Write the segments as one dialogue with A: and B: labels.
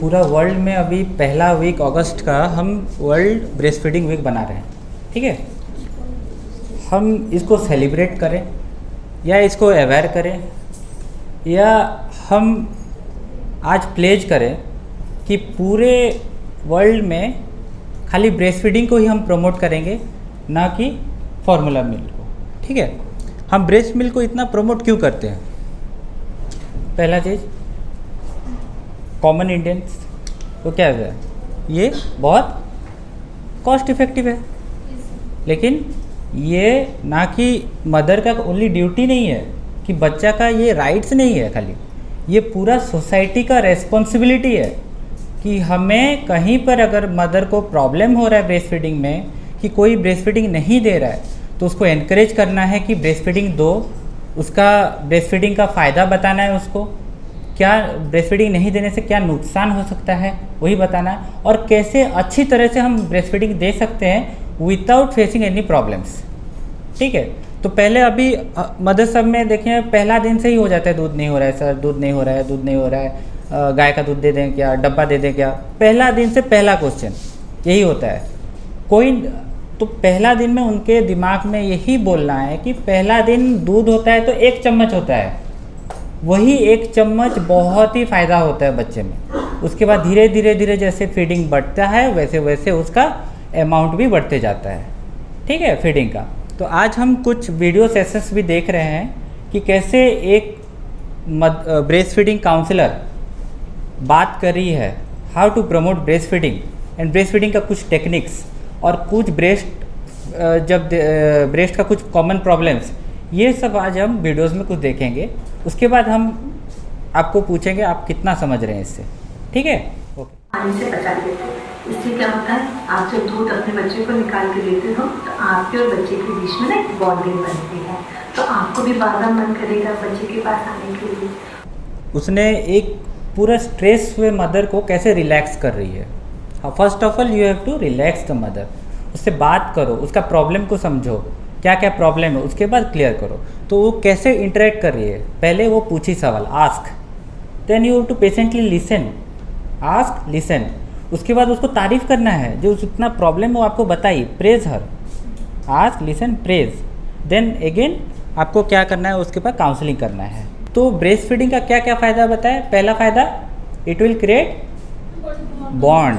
A: पूरा वर्ल्ड में अभी पहला वीक अगस्त का हम वर्ल्ड ब्रेस्ट फीडिंग वीक बना रहे हैं, ठीक है। हम इसको सेलिब्रेट करें या इसको अवेयर करें या हम आज प्लेज करें कि पूरे वर्ल्ड में खाली ब्रेस्ट फीडिंग को ही हम प्रमोट करेंगे, ना कि फार्मूला मिल्क को, ठीक है। हम ब्रेस्ट मिल्क को इतना प्रमोट क्यों करते हैं? पहला चीज़, कॉमन इंडियंस को क्या है, ये बहुत कॉस्ट इफ़ेक्टिव है, लेकिन ये ना कि मदर का ओनली ड्यूटी नहीं है कि बच्चा का ये राइट्स नहीं है, खाली ये पूरा सोसाइटी का रेस्पॉन्सिबिलिटी है कि हमें कहीं पर अगर मदर को प्रॉब्लम हो रहा है ब्रेस्ट फीडिंग में, कि कोई ब्रेस्ट फीडिंग नहीं दे रहा है, तो उसको एनकरेज करना है कि ब्रेस्ट फीडिंग दो, उसका ब्रेस्ट फीडिंग का फ़ायदा बताना है, उसको क्या ब्रेस्ट फीडिंग नहीं देने से क्या नुकसान हो सकता है वही बताना है, और कैसे अच्छी तरह से हम ब्रेस्ट फीडिंग दे सकते हैं विदाउट फेसिंग एनी प्रॉब्लम्स, ठीक है। तो पहले अभी मदर सब में देखिए पहला दिन से ही हो जाता है, दूध नहीं हो रहा है सर, दूध नहीं हो रहा है, दूध नहीं हो रहा है, गाय का दूध दे दें क्या, डब्बा दे दें क्या, पहला दिन से पहला क्वेश्चन यही होता है। कोई तो पहला दिन में उनके दिमाग में यही बोलना है कि पहला दिन दूध होता है तो 1 चम्मच होता है, वही 1 चम्मच बहुत ही फ़ायदा होता है बच्चे में। उसके बाद धीरे धीरे धीरे जैसे फीडिंग बढ़ता है वैसे वैसे उसका अमाउंट भी बढ़ते जाता है, ठीक है, फीडिंग का। तो आज हम कुछ वीडियो सेशंस भी देख रहे हैं कि कैसे एक ब्रेस्ट फीडिंग काउंसलर बात कर रही है how to promote breast feeding and breast feeding का कुछ टेक्निक्स और कुछ ब्रेस्ट का कुछ कॉमन प्रॉब्लम्स, ये सब आज हम वीडियोस में कुछ देखेंगे। उसके बाद हम आपको पूछेंगे आप कितना समझ रहे हैं इससे, ठीक है। ओके,
B: पानी से बचा लेते हैं। इससे क्या होता है, आप जब दूध अपने बच्चे को निकाल के देते हो तो आपके और बच्चे के बीच में ना एक बॉन्डिंग बनती है, तो आपको भी बार बार मन करेगा बच्चे के पास आने के लिए।
A: उसने एक पूरा स्ट्रेस हुए मदर को कैसे रिलैक्स कर रही है। First of all you have to relax the mother, उससे बात करो, उसका प्रॉब्लम को समझो, क्या क्या प्रॉब्लम है, उसके बाद क्लियर करो। तो वो कैसे इंटरेक्ट कर रही है, पहले वो पूछी सवाल, ask, then you have to patiently listen, ask listen. उसके बाद उसको तारीफ़ करना है, जो जितना प्रॉब्लम है वो आपको बताई, praise her, ask listen praise, then again आपको क्या करना है, उसके बाद काउंसलिंग करना है। तो ब्रेस्ट फीडिंग का क्या क्या फ़ायदा बताए। पहला फ़ायदा, इट विल क्रिएट बॉन्ड,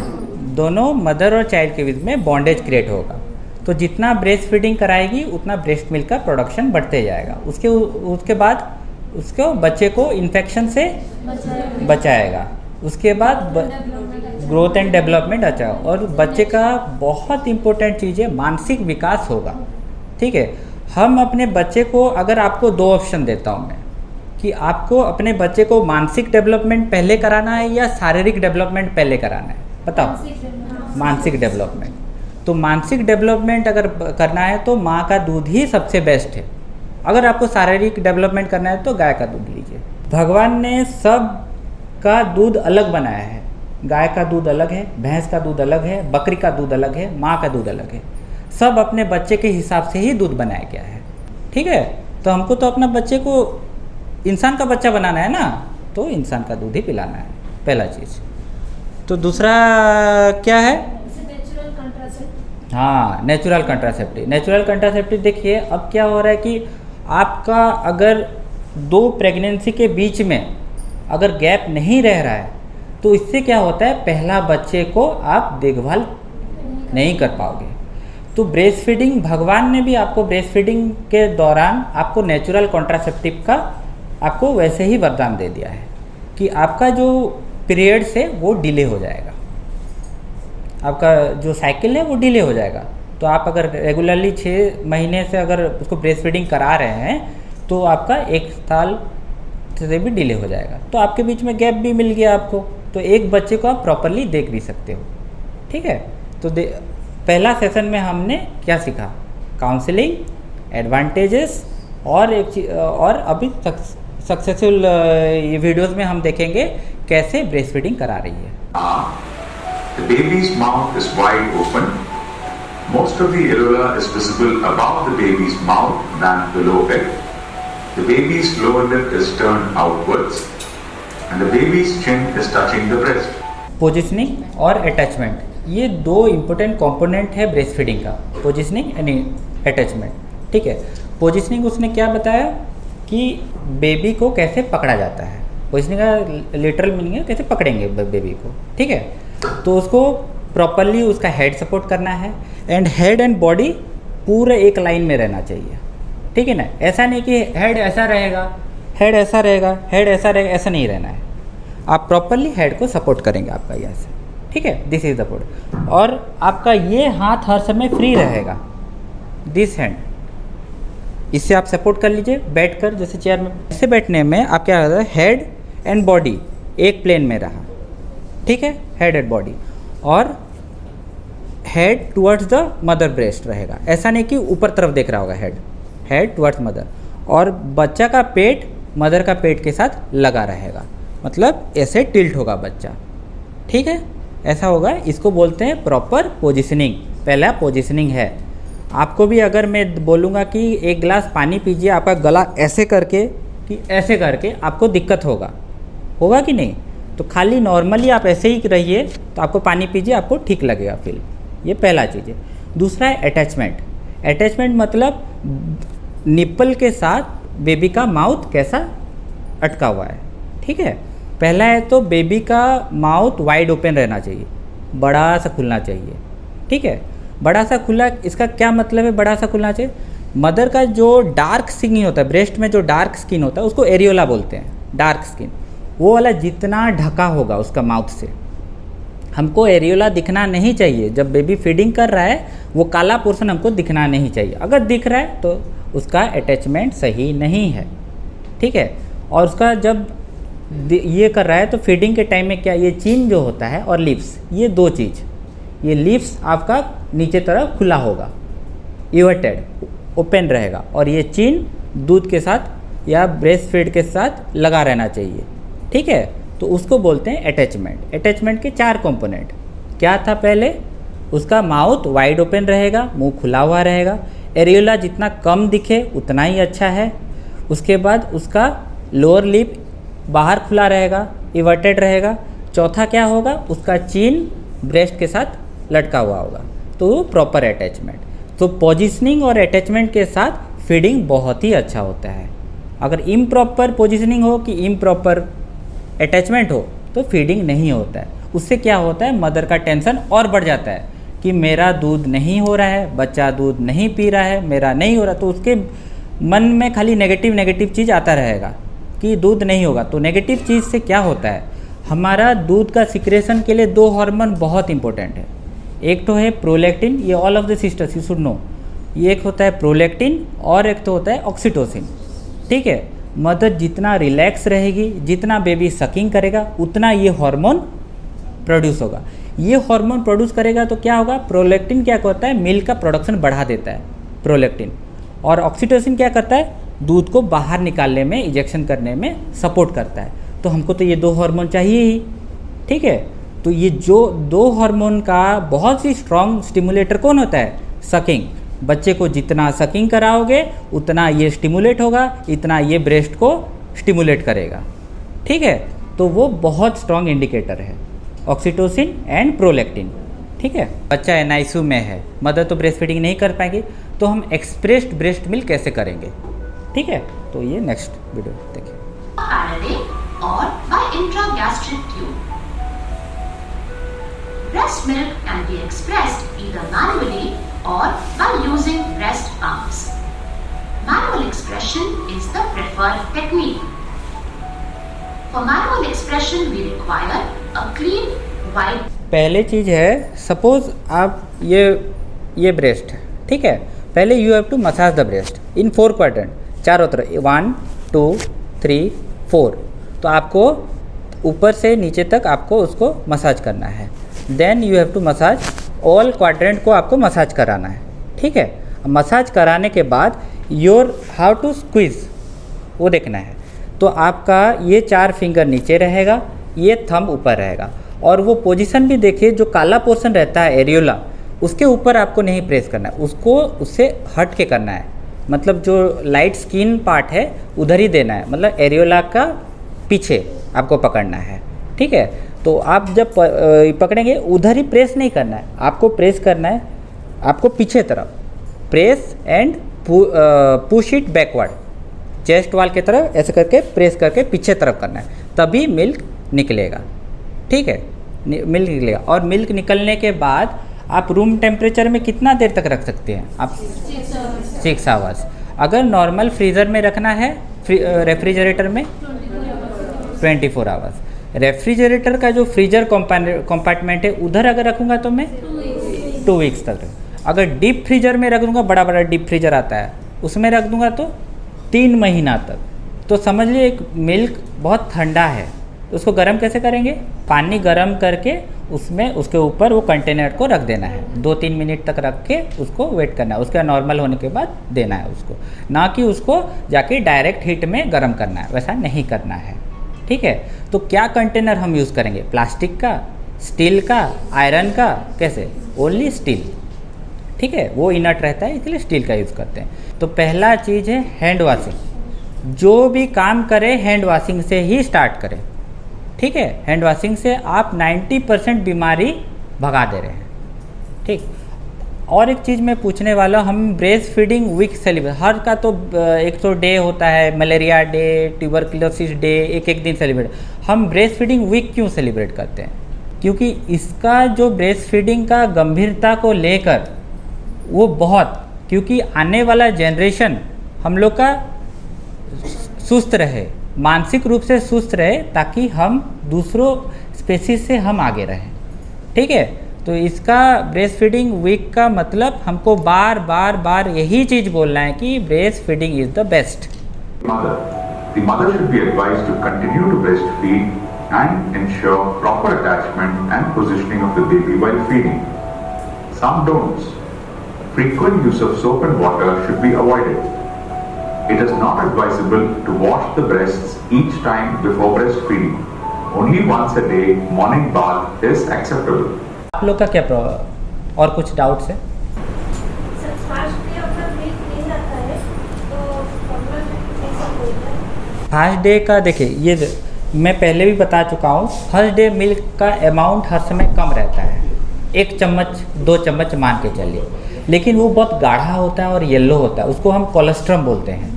A: दोनों मदर और चाइल्ड के बीच में बॉन्डेज क्रिएट होगा। तो जितना ब्रेस्ट फीडिंग कराएगी उतना ब्रेस्ट मिल्क का प्रोडक्शन बढ़ते जाएगा। उसके बाद उसको बच्चे को इन्फेक्शन से बचाएगा। उसके बाद ग्रोथ एंड डेवलपमेंट अच्छा, और बच्चे का बहुत इंपॉर्टेंट चीज़ है मानसिक विकास होगा, ठीक है। हम अपने बच्चे को, अगर आपको 2 ऑप्शन देता हूँ मैं कि आपको अपने बच्चे को मानसिक डेवलपमेंट पहले कराना है या शारीरिक डेवलपमेंट पहले कराना है, बताओ। मानसिक डेवलपमेंट। तो मानसिक डेवलपमेंट अगर करना है तो माँ का दूध ही सबसे बेस्ट है। अगर आपको शारीरिक डेवलपमेंट करना है तो गाय का दूध लीजिए। भगवान ने सब का दूध अलग बनाया है, गाय का दूध अलग है, भैंस का दूध अलग है, बकरी का दूध अलग है, माँ का दूध अलग है। सब अपने बच्चे के हिसाब से ही दूध बनाया गया है, ठीक है। तो हमको तो अपना बच्चे को इंसान का बच्चा बनाना है ना, तो इंसान का दूध ही पिलाना है, पहला चीज़। तो दूसरा क्या है, हाँ, नेचुरल कंट्रासेप्टिव। नेचुरल कंट्रासेप्टिव देखिए अब क्या हो रहा है कि आपका अगर 2 प्रेगनेंसी के बीच में अगर गैप नहीं रह रहा है तो इससे क्या होता है, पहला बच्चे को आप देखभाल नहीं कर पाओगे। तो ब्रेस्ट फीडिंग, भगवान ने भी आपको ब्रेस्ट फीडिंग के दौरान आपको नेचुरल कॉन्ट्रासेप्टिव का आपको वैसे ही वरदान दे दिया है कि आपका जो पीरियड्स है वो डिले हो जाएगा, आपका जो साइकिल है वो डिले हो जाएगा। तो आप अगर रेगुलरली 6 महीने से अगर उसको ब्रेस्ट फीडिंग करा रहे हैं तो आपका 1 साल से भी डिले हो जाएगा। तो आपके बीच में गैप भी मिल गया आपको, तो एक बच्चे को आप प्रॉपरली देख भी सकते हो, ठीक है। तो पहला सेशन में हमने क्या सीखा, काउंसलिंग, एडवांटेजेस, और एक चीज और अभी सक्सेसफुल ये वीडियोस में हम देखेंगे कैसे ब्रेस्ट फीडिंग करा रही है।
C: The baby's mouth is wide open. Most of the areola is visible above the baby's mouth than below it. The baby's lower lip is turned outwards and the baby's chin is touching the breast.
A: Positioning और attachment, ये दो important component है breast feeding का, positioning and attachment. ठीक है, positioning उसने क्या बताया कि बेबी को कैसे पकड़ा जाता है। पोजिशनिंग का लिटरल मीनिंग है कैसे पकड़ेंगे बेबी को। ठीक है, तो उसको प्रॉपरली उसका हेड सपोर्ट करना है एंड हेड एंड बॉडी पूरे एक लाइन में रहना चाहिए। ठीक है ना, ऐसा नहीं कि हेड ऐसा रहेगा, हेड ऐसा रहेगा, हेड ऐसा रहेगा, ऐसा नहीं रहना है। आप प्रॉपरली हेड को सपोर्ट करेंगे आपका यहाँ से। ठीक है, दिस इज द सपोर्ट। और आपका ये हाथ हर समय फ्री रहेगा, दिस हैंड, इससे आप सपोर्ट कर लीजिए बैठकर, जैसे चेयर में। ऐसे बैठने में आप क्या होता है, हेड एंड बॉडी एक प्लेन में रहा। ठीक है, हेड एंड बॉडी, और head towards the mother breast रहेगा। ऐसा नहीं कि ऊपर तरफ देख रहा होगा, हेड टुवर्ड्स मदर, और बच्चा का पेट मदर का पेट के साथ लगा रहेगा, मतलब ऐसे टिल्ट होगा बच्चा। ठीक है, ऐसा होगा, इसको बोलते हैं प्रॉपर पोजिशनिंग। पहला पोजिशनिंग है। आपको भी अगर मैं बोलूँगा कि एक गिलास पानी पीजिए, आपका गला ऐसे करके कि ऐसे करके, आपको दिक्कत होगा कि नहीं? तो खाली नॉर्मली आप ऐसे ही रहिए, तो आपको पानी पीजिए, आपको ठीक लगेगा फील। ये पहला चीज़ है। दूसरा है अटैचमेंट। अटैचमेंट मतलब निप्पल के साथ बेबी का माउथ कैसा अटका हुआ है। ठीक है, पहला है तो बेबी का माउथ वाइड ओपन रहना चाहिए, बड़ा सा खुलना चाहिए। ठीक है, बड़ा सा खुला, इसका क्या मतलब है बड़ा सा खुलना चाहिए? मदर का जो डार्क स्किन होता है, ब्रेस्ट में जो डार्क स्किन होता है, उसको एरियोला बोलते हैं, डार्क स्किन। वो वाला जितना ढका होगा उसका माउथ से, हमको एरियोला दिखना नहीं चाहिए। जब बेबी फीडिंग कर रहा है, वो काला पोर्शन हमको दिखना नहीं चाहिए। अगर दिख रहा है तो उसका अटैचमेंट सही नहीं है। ठीक है, और उसका जब ये कर रहा है तो फीडिंग के टाइम में क्या, ये चीन जो होता है और लिप्स, ये दो चीज़, ये लिप्स आपका नीचे तरफ खुला होगा, इवर्टेड ओपन रहेगा, और ये चीन दूध के साथ या ब्रेस्ट फीड के साथ लगा रहना चाहिए। ठीक है, तो उसको बोलते हैं अटैचमेंट। अटैचमेंट के 4 कंपोनेंट क्या था? पहले उसका माउथ वाइड ओपन रहेगा, मुंह खुला हुआ रहेगा, एरियोला जितना कम दिखे उतना ही अच्छा है। उसके बाद उसका लोअर लिप बाहर खुला रहेगा, इवर्टेड रहेगा। चौथा क्या होगा? उसका चीन ब्रेस्ट के साथ लटका हुआ होगा, तो प्रॉपर अटैचमेंट। तो पोजिशनिंग और अटैचमेंट के साथ फीडिंग बहुत ही अच्छा होता है। अगर इम्प्रॉपर पोजिशनिंग हो कि इम्प्रॉपर अटैचमेंट हो तो फीडिंग नहीं होता है। उससे क्या होता है, मदर का टेंशन और बढ़ जाता है कि मेरा दूध नहीं हो रहा है, बच्चा दूध नहीं पी रहा है, मेरा नहीं हो रहा, तो उसके मन में खाली नेगेटिव चीज़ आता रहेगा कि दूध नहीं होगा। तो नेगेटिव चीज़ से क्या होता है, हमारा दूध का सिक्रेशन के लिए 2 हार्मोन बहुत इंपॉर्टेंट है। एक तो है प्रोलैक्टिन, ये all of the sisters you should know, ये एक होता है प्रोलैक्टिन और एक तो होता है ऑक्सीटोसिन। ठीक है, मदर जितना रिलैक्स रहेगी, जितना बेबी सकिंग करेगा, उतना ये हार्मोन प्रोड्यूस होगा। ये हार्मोन प्रोड्यूस करेगा तो क्या होगा, प्रोलैक्टिन क्या करता है, मिल्क का प्रोडक्शन बढ़ा देता है प्रोलैक्टिन, और ऑक्सीटोसिन क्या करता है, दूध को बाहर निकालने में, इंजेक्शन करने में सपोर्ट करता है। तो हमको तो ये 2 हार्मोन चाहिए ही। ठीक है, तो ये जो 2 हार्मोन का बहुत ही स्ट्रॉन्ग स्टिमुलेटर कौन होता है, सकिंग। बच्चे को जितना सकिंग कराओगे उतना ये स्टिमुलेट होगा, इतना ये ब्रेस्ट को स्टिमुलेट करेगा। ठीक है, तो वो बहुत स्ट्रॉन्ग इंडिकेटर है, ऑक्सीटोसिन एंड प्रोलैक्टिन। ठीक है, बच्चा NICU में है, मदर तो ब्रेस्ट फीडिंग नहीं कर पाएगी, तो हम एक्सप्रेस्ड ब्रेस्ट मिल्क कैसे करेंगे? ठीक है, तो ये नेक्स्ट वीडियो देखिए।
D: और by intragastric tube. Breast milk can be expressed either manually or by using breast pumps. Manual expression is the preferred technique. For manual expression we require a clean white.
A: पहले चीज़ है, suppose आप ये breast है, ठीक है, पहले you have to massage the breast in 4 quadrant, चारों तरफ 1 2 3 4। तो आपको ऊपर से नीचे तक आपको उसको मसाज करना है। Then you have to massage all quadrant को, आपको मसाज कराना है। ठीक है, मसाज कराने के बाद योर हाउ टू स्क्वीज़ वो देखना है। तो आपका ये 4 फिंगर नीचे रहेगा, ये थंब ऊपर रहेगा, और वो पोजीशन भी देखिए, जो काला पोर्शन रहता है एरियोला, उसके ऊपर आपको नहीं प्रेस करना है, उसको उससे हट के करना है। मतलब जो लाइट स्किन पार्ट है उधर ही देना है, मतलब एरियोला का पीछे आपको पकड़ना है। ठीक है, तो आप जब पकड़ेंगे उधर ही प्रेस नहीं करना है, आपको प्रेस करना है, आपको पीछे तरफ press and push it backward, chest वाल की तरफ ऐसे करके प्रेस करके पीछे तरफ करना है, तभी मिल्क निकलेगा। ठीक है, मिल्क निकलेगा। और मिल्क निकलने के बाद आप रूम टेम्परेचर में कितना देर तक रख सकते हैं आप? 6 आवर्स। अगर नॉर्मल फ्रीज़र में रखना है, रेफ्रिजरेटर में 24 आवर्स। रेफ्रिजरेटर का जो फ्रीजर कंपार्टमेंट है उधर अगर रखूँगा तो मैं 2 वीक्स तक। अगर डीप फ्रीजर में रख दूँगा, बड़ा बड़ा डीप फ्रीजर आता है, उसमें रख दूँगा तो 3 महीना तक। तो समझ लीजिए एक मिल्क बहुत ठंडा है, उसको गर्म कैसे करेंगे? पानी गर्म करके उसमें उसके ऊपर वो कंटेनर को रख देना है, 2-3 मिनट तक रख के उसको वेट करना है, उसका नॉर्मल होने के बाद देना है उसको, ना कि उसको जाके डायरेक्ट हीट में गर्म करना है, वैसा नहीं करना है। ठीक है, तो क्या कंटेनर हम यूज़ करेंगे? प्लास्टिक का, स्टील का, आयरन का, कैसे? Only steel. ठीक है, वो इनर्ट रहता है इसलिए स्टील का यूज़ करते हैं। तो पहला चीज़ है हैंड वॉशिंग। जो भी काम करें हैंड वॉशिंग से ही स्टार्ट करें। ठीक है, हैंड वॉशिंग से आप 90% बीमारी भगा दे रहे हैं। ठीक, और एक चीज़ मैं पूछने वाला, हम ब्रेस्ट फीडिंग वीक सेलिब्रेट, हर का तो 100 डे होता है, मलेरिया डे, ट्यूबरक्लोसिस डे, एक दिन सेलिब्रेट। हम ब्रेस्ट फीडिंग वीक क्यों सेलिब्रेट करते हैं? क्योंकि इसका जो ब्रेस्ट फीडिंग का गंभीरता को लेकर वो बहुत, क्योंकि आने वाला जनरेशन हम लोग का सुस्त रहे, मानसिक रूप से सुस्त रहे, ताकि हम दूसरों स्पेसीज से हम आगे रहें। ठीक है, तो इसका ब्रेस्ट फीडिंग वीक का मतलब हमको बार बार यही चीज़ बोलना है कि breast feeding is the best.
C: The mother should be advised to continue to breastfeed and ensure proper attachment and positioning of the baby while feeding. Some don'ts. Frequent use of soap and water should be avoided. It is not advisable to wash the breasts each time before breastfeeding. Only once a day, morning bath is acceptable.
A: आप लोग का क्या और कुछ doubts है? First day का देखिए, ये मैं पहले भी बता चुका हूँ, फर्स्ट डे मिल्क का अमाउंट हर समय कम रहता है, 1 चम्मच 2 चम्मच मान के चलिए, लेकिन वो बहुत गाढ़ा होता है और येलो होता है, उसको हम कोलेस्ट्रम बोलते हैं।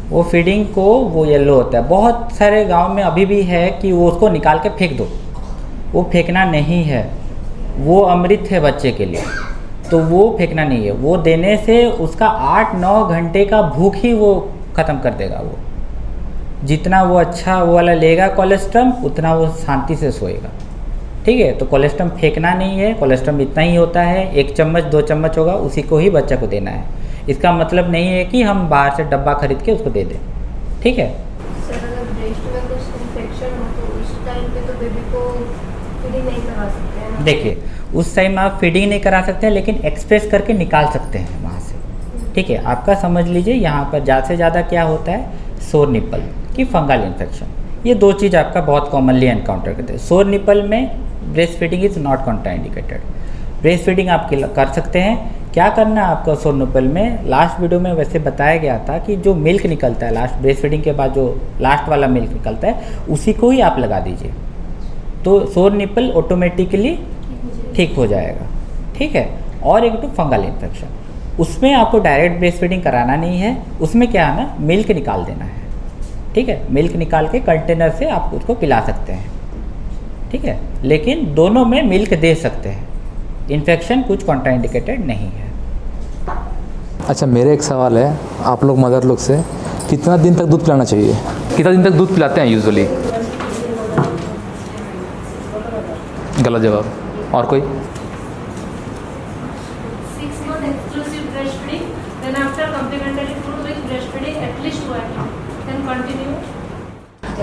A: वो फीडिंग को वो येलो होता है। बहुत सारे गांव में अभी भी है कि वो उसको निकाल के फेंक दो, वो फेंकना नहीं है, वो अमृत है बच्चे के लिए, तो वो फेंकना नहीं है। वो देने से उसका 8-9 घंटे का भूख ही वो ख़त्म कर देगा। वो जितना वो अच्छा वो वाला लेगा कोलेस्ट्रम, उतना वो शांति से सोएगा। ठीक है, तो कोलेस्ट्रम फेंकना नहीं है, कोलेस्ट्रम इतना ही होता है, 1 चम्मच 2 चम्मच होगा, उसी को ही बच्चा को देना है। इसका मतलब नहीं है कि हम बाहर से डब्बा खरीद के उसको दे दें। ठीक है,
E: सर अगर ब्रेस्ट में कुछ इन्फेक्शन हो तो उस टाइम पे तो बेबी को फीडिंग नहीं करा सकते हैं।
A: देखिए उस टाइम आप फीडिंग नहीं करा सकते हैं, लेकिन एक्सप्रेस करके निकाल सकते हैं वहाँ से। ठीक है, आपका समझ लीजिए यहाँ पर ज़्यादा से ज़्यादा क्या होता है, सोर निपल की फंगल इन्फेक्शन, ये 2 चीज़ आपका बहुत कॉमनली एनकाउंटर करते हैं। सोर निपल में breast feeding is not contraindicated. Breast feeding आप कर सकते हैं। क्या करना है आपको सोर निपल में, लास्ट वीडियो में वैसे बताया गया था कि जो मिल्क निकलता है लास्ट ब्रेस्ट फीडिंग के बाद, जो लास्ट वाला मिल्क निकलता है उसी को ही आप लगा दीजिए, तो सोर निपल ऑटोमेटिकली ठीक हो जाएगा। ठीक है, और एक तो फंगल इन्फेक्शन, उसमें आपको डायरेक्ट ब्रेस्ट फीडिंग कराना नहीं है, उसमें क्या है ना, मिल्क निकाल देना है। ठीक है, मिल्क निकाल के कंटेनर से आप उसको पिला सकते हैं। ठीक है, लेकिन दोनों में मिल्क दे सकते हैं, इन्फेक्शन कुछ कॉन्ट्राइंडिकेटेड नहीं है।
F: अच्छा, मेरा एक सवाल है आप लोग मदर लोग से, कितना दिन तक दूध पिलाना चाहिए? कितना दिन तक दूध पिलाते हैं यूजुअली? गलत जवाब। और कोई?
E: 6 months exclusive breastfeeding, then after complementary food with breastfeeding at least 1 year, then continue.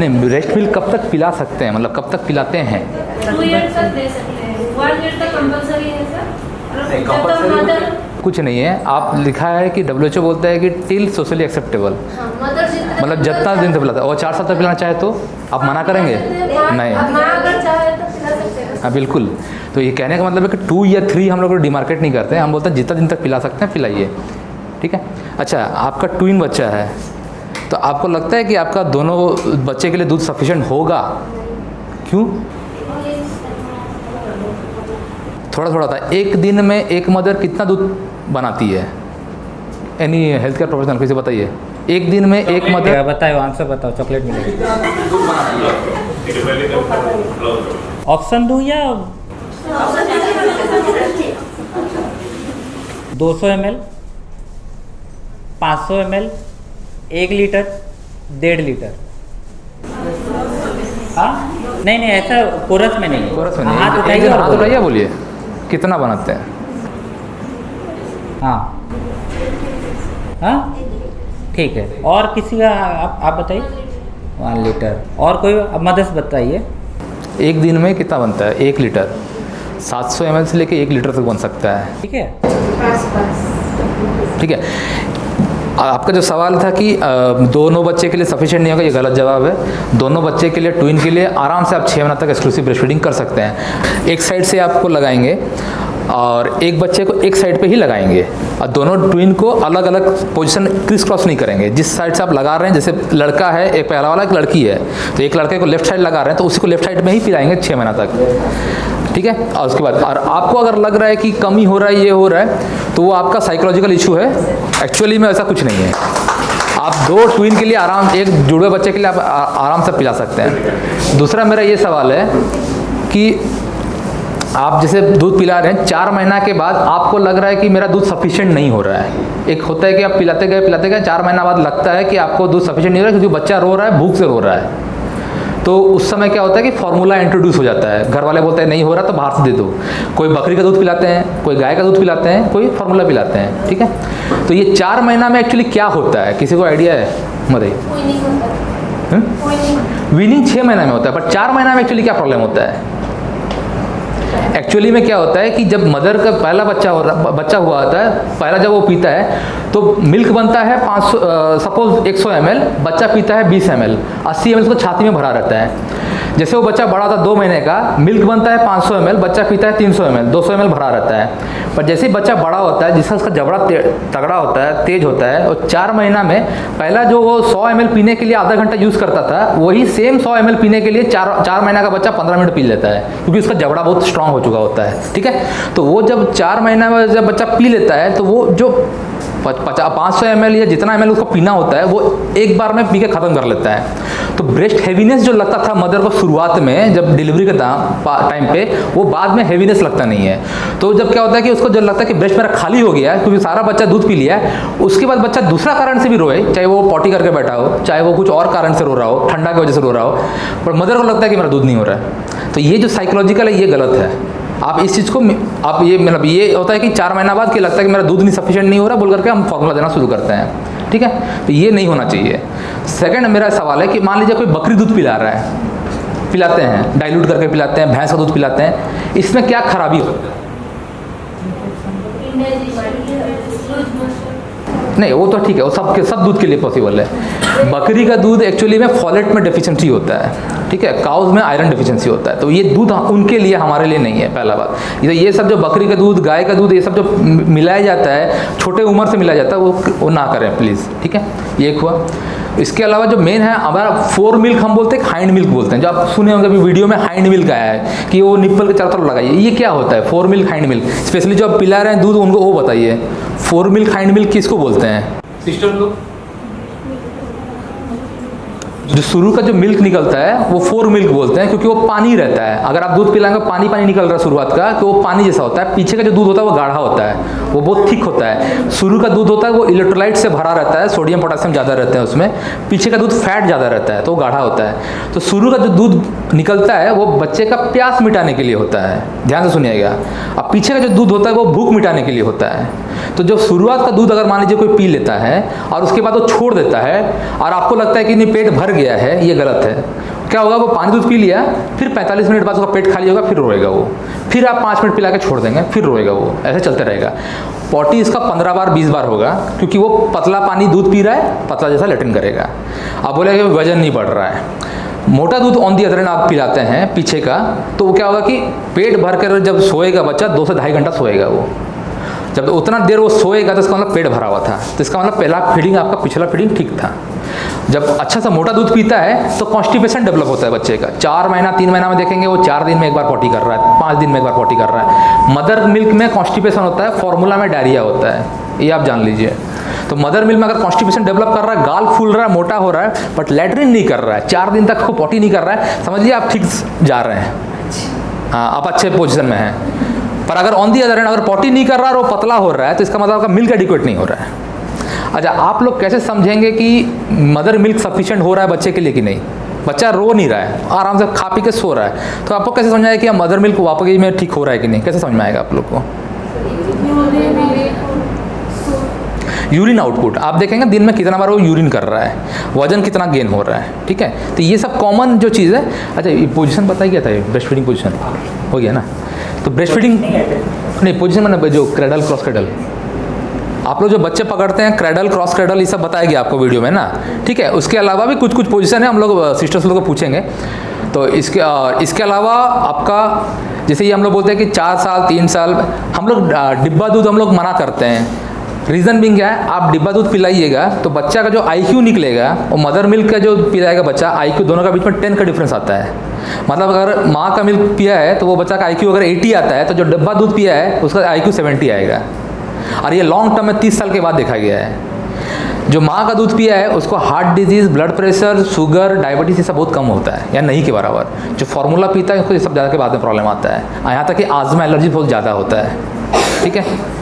F: नहीं, ब्रेस्ट मिल्क कब तक पिला सकते हैं, मतलब कब तक पिलाते हैं?
E: 2 years तक दे सकते हैं, 1 year तक कंपलसरी है सर।
F: नहीं, compulsory कुछ नहीं है, आप लिखा है कि WHO बोलता है कि टिल सोशली एक्सेप्टेबल,
E: मदर
F: मतलब जितना दिन से पिलाता है। और 4 साल तक पिलाना चाहे तो आप मना करेंगे? नहीं,
E: अगर चाहे तो पिला सकते हैं।
F: हाँ बिल्कुल। तो ये कहने का मतलब है कि 2 या 3 हम लोग डिमार्केट नहीं करते हैं, हम बोलते हैं जितना दिन तक पिला सकते हैं पिलाइए। ठीक है, अच्छा आपका ट्विन बच्चा है, तो आपको लगता है कि आपका दोनों बच्चे के लिए दूध सफिशिएंट होगा? क्यों? थोड़ा थोड़ा होता है। एक दिन में एक मदर कितना दूध बनाती है? एनी हेल्थ केयर प्रोफेशनल किसी बताइए, एक दिन में एक मदर
A: बताओ, आंसर बताओ, चॉकलेट मिलेगा। ऑप्शन दूँ या 200 ml, 500 ml, 1 लीटर, 1.5 लीटर? हाँ नहीं नहीं, ऐसा कोरस में नहीं,
F: कोरस में
A: हाथ
F: नहीं,
A: उठाइए और
F: हाथ उठाइए, बोलिए कितना बनाते हैं?
A: हाँ हाँ ठीक है। और किसी का आप बताइए। 1 लीटर। और कोई मदर्स बताइए।
F: एक दिन में कितना बनता है? 1 लीटर। 700 ml से लेके 1 लीटर तक बन सकता है।
A: ठीक है,
F: ठीक है। आपका जो सवाल था कि दोनों बच्चे के लिए सफिशिएंट नहीं होगा, ये गलत जवाब है। दोनों बच्चे के लिए, ट्विन के लिए आराम से आप 6 महीना तक एक्सक्लूसिव ब्रेस्ट फीडिंग कर सकते हैं। एक साइड से आपको लगाएंगे और एक बच्चे को एक साइड पे ही लगाएंगे, और दोनों ट्विन को अलग अलग पोजीशन क्रिस क्रॉस नहीं करेंगे। जिस साइड से आप लगा रहे हैं, जैसे लड़का है, एक पहला वाला, एक लड़की है, तो एक लड़के को लेफ्ट साइड लगा रहे हैं तो उसी को लेफ्ट साइड में ही पिलाएंगे 6 महीना तक, ठीक है। और उसके बाद और आपको अगर लग रहा है कि कमी हो रहा है, ये हो रहा है, तो वो आपका साइकोलॉजिकल इशू है। एक्चुअली में ऐसा कुछ नहीं है। आप 2 ट्विन के लिए आराम, एक जुड़वे बच्चे के लिए आप आराम से पिला सकते हैं। दूसरा मेरा ये सवाल है कि आप जैसे दूध पिला रहे हैं, 4 महीना के बाद आपको लग रहा है कि मेरा दूध सफिशिएंट नहीं हो रहा है। एक होता है कि आप पिलाते गए 4 महीना बाद लगता है कि आपको दूध सफिशिएंट नहीं हो रहा है, क्योंकि बच्चा रो रहा है, भूख से रो रहा है। तो उस समय क्या होता है कि फार्मूला इंट्रोड्यूस हो जाता है। घर वाले बोलते हैं नहीं हो रहा तो बाहर से दे दो। कोई बकरी का दूध पिलाते हैं, कोई गाय का दूध पिलाते हैं, कोई फार्मूला पिलाते हैं, ठीक है। तो ये 4 महीना में एक्चुअली क्या होता है, किसी को आइडिया है? बताइए। वीनिंग 6 महीना में होता है, पर 4 महीना में एक्चुअली क्या प्रॉब्लम होता है? एक्चुअली में क्या होता है कि जब मदर का पहला बच्चा हुआ होता है, पहला जब वो पीता है तो मिल्क बनता है 500, सपोज 100 ml, बच्चा पीता है 20 ml, 80 ml उसको छाती में भरा रहता है। जैसे वो बच्चा बड़ा होता है 2 महीने का, मिल्क बनता है 500 ml, बच्चा पीता है 300 ml, 200 ml भरा रहता है। पर जैसे ही बच्चा बड़ा होता है, जिसका उसका जबड़ा तगड़ा होता है, तेज होता है, और 4 महीना में पहला जो वो 100 ml पीने के लिए आधा घंटा यूज़ करता था, वही सेम 100 ml पीने के लिए 4 महीना का बच्चा 15 मिनट पी लेता है, क्योंकि उसका जबड़ा बहुत स्ट्रांग हो चुका होता है, ठीक है। तो वो जब 4 महीना में जब बच्चा पी लेता है, तो वो जो 500 ml या जितना ml उसको पीना होता है, वो एक बार में पी के ख़त्म कर लेता है। तो ब्रेस्ट हैवीनेस जो लगता था मदर को शुरुआत में, जब डिलीवरी के टाइम पे, वो बाद में हैवीनेस लगता नहीं है। तो जब क्या होता है कि उसको जब लगता है कि ब्रेस्ट मेरा खाली हो गया है, क्योंकि सारा बच्चा दूध पी लिया है, उसके बाद बच्चा दूसरा कारण से भी रोए, चाहे वो पॉटी करके बैठा हो, चाहे वो कुछ और कारण से रो रहा हो, ठंडा की वजह से रो रहा हो, पर मदर को लगता है कि मेरा दूध नहीं हो रहा है। तो ये जो साइकोलॉजिकल है, ये गलत है। आप इस चीज़ को, आप ये मतलब ये होता है कि 4 महीना बाद क्या लगता है कि मेरा दूध नहीं सफिशिएंट नहीं हो रहा, बोल करके हम फॉर्मूला देना शुरू करते हैं, ठीक है। तो ये नहीं होना चाहिए। सेकंड मेरा सवाल है कि मान लीजिए कोई बकरी दूध पिला रहा है, पिलाते हैं, डाइल्यूट करके पिलाते हैं, भैंस का दूध पिलाते हैं, इसमें क्या खराबी होती है? नहीं, वो तो ठीक है, वो सब दूध के लिए पॉसिबल है। बकरी का दूध एक्चुअली में फॉलेट में डेफिशिएंसी होता है, ठीक है, काउज में आयरन डेफिशिएंसी होता है। तो ये दूध उनके लिए, हमारे लिए नहीं है, पहला बात। ये सब जो बकरी का दूध, गाय का दूध, ये सब जो मिलाया जाता है, छोटे उम्र से मिलाया जाता है, वो ना करें प्लीज़, ठीक है। ये एक हुआ। इसके अलावा जो मेन है हमारा 4 मिल्क, हम बोलते हैं हाइंड मिल्क बोलते हैं, जो आप सुने होंगे अभी वीडियो में हाइंड मिल्क आया है कि वो निप्पल के चारों तरफ लगाइए। ये क्या होता है 4 मिल्क हाइंड मिल्क? स्पेशली जो आप पिला रहे हैं दूध, उनको वो बताइए 4 मिल्क हाइंड मिल्क किसको बोलते हैं सिस्टर लोग? जो शुरू का जो मिल्क निकलता है वो 4 मिल्क बोलते हैं, क्योंकि वो पानी रहता है। अगर आप दूध पिलाएंगे पानी निकल रहा है शुरुआत का, तो वो पानी जैसा होता है। पीछे का जो दूध होता है वो गाढ़ा होता है, वो बहुत थिक होता है। शुरू का दूध होता है वो इलेक्ट्रोलाइट से भरा रहता है, सोडियम पोटेशियम ज़्यादा रहते हैं उसमें। पीछे का दूध फैट ज़्यादा रहता है, तो वो गाढ़ा होता है। तो शुरू का जो दूध निकलता है वो बच्चे का प्यास मिटाने के लिए होता है, ध्यान से सुनिएगा। अब पीछे का जो दूध होता है वो भूख मिटाने के लिए होता है। तो जब शुरुआत का दूध अगर मान लीजिए कोई पी लेता है और उसके बाद वो छोड़ देता है और आपको लगता है कि नहीं पेट भर गया है, ये गलत है। क्या होगा, वो पानी दूध पी लिया, फिर 45 मिनट बाद उसका पेट खाली होगा, फिर रोएगा वो, फिर आप 5 मिनट पिला के छोड़ देंगे, फिर रोएगा वो, ऐसे चलते रहेगा। पॉटी इसका 15 बार 20 बार होगा, क्योंकि वो पतला पानी दूध पी रहा है, पतला जैसा लेटिन करेगा। आप बोलेगा वजन नहीं बढ़ रहा है। मोटा दूध ऑन दी अदर हैंड आप पिलाते हैं पीछे का, तो वो क्या होगा कि पेट भर कर जब सोएगा बच्चा 2 से ढाई घंटा सोएगा वो। जब उतना देर वो सोएगा तो इसका मतलब पेट भरा हुआ था, तो इसका मतलब पहला फीडिंग आपका पिछला फीडिंग ठीक था। जब अच्छा सा मोटा दूध पीता है तो कॉन्स्टिपेशन डेवलप होता है बच्चे का। 4 महीना 3 महीना में देखेंगे वो 4 दिन में एक बार पॉटी कर रहा है, 5 दिन में एक बार पॉटी कर रहा है। मदर मिल्क में कॉन्स्टिपेशन होता है, फॉर्मूला में डायरिया होता है, ये आप जान लीजिए। तो मदर मिल्क में अगर कॉन्स्टिपेशन डेवलप कर रहा है, गाल फूल रहा है, मोटा हो रहा है, बट लैट्रिन नहीं कर रहा है, 4 दिन तक को पॉटी नहीं कर रहा है, समझिए आप ठीक जा रहे हैं, हाँ आप अच्छे पोजीशन में हैं। पर अगर ऑन दी अदर हैंड अगर पॉटी नहीं कर रहा है और वो पतला हो रहा है तो इसका मतलब आपका मिल्क एडिक्वेट नहीं हो रहा है। अच्छा, आप लोग कैसे समझेंगे कि मदर मिल्क सफिशिएंट हो रहा है बच्चे के लिए कि नहीं? बच्चा रो नहीं रहा है, आराम से खा पी के सो रहा है, तो आपको कैसे समझ आएगा कि मदर मिल्क वाकई में ठीक हो रहा है कि नहीं? कैसे समझ में आएगा आप लोग को? यूरिन आउटपुट आप देखेंगे दिन में कितना बार वो यूरिन कर रहा है, वजन कितना गेन हो रहा है, ठीक है। तो ये सब कॉमन जो चीज़ है। अच्छा, ये पोजीशन बताया गया था, ये ब्रेस्ट फीडिंग पोजीशन हो गया ना? तो ब्रेस्ट फीडिंग नहीं पोजीशन मैंने जो क्रेडल क्रॉस क्रेडल, आप लोग जो बच्चे पकड़ते हैं क्रेडल क्रॉस क्रेडल, ये सब बताया गया आपको वीडियो में ना, ठीक है। उसके अलावा भी कुछ कुछ पोजीशन है, हम लोग सिस्टर्स लोग को पूछेंगे। तो इसके अलावा आपका जैसे ये हम लोग बोलते हैं कि 4 साल 3 साल हम लोग डिब्बा दूध हम लोग मना करते हैं। रीज़न बिंग क्या है, आप डिब्बा दूध पिलाइएगा तो बच्चा का जो IQ निकलेगा और मदर मिल्क का जो पिलाएगा बच्चा, IQ दोनों का बीच में 10 का डिफरेंस आता है। मतलब अगर माँ का मिल्क पिया है तो वो बच्चा का IQ अगर 80 आता है, तो जो डिब्बा दूध पिया है उसका IQ 70 आएगा। और ये लॉन्ग टर्म में 30 साल के बाद देखा गया है। जो माँ का दूध पिया है उसको heart disease, blood pressure, sugar, diabetes ये सब बहुत कम होता है, या नहीं के बराबर। जो फार्मूला पीता है उसको ये सब ज़्यादा के बाद में प्रॉब्लम आता है, यहाँ तक कि आज़मा एलर्जी बहुत ज़्यादा होता है, ठीक है।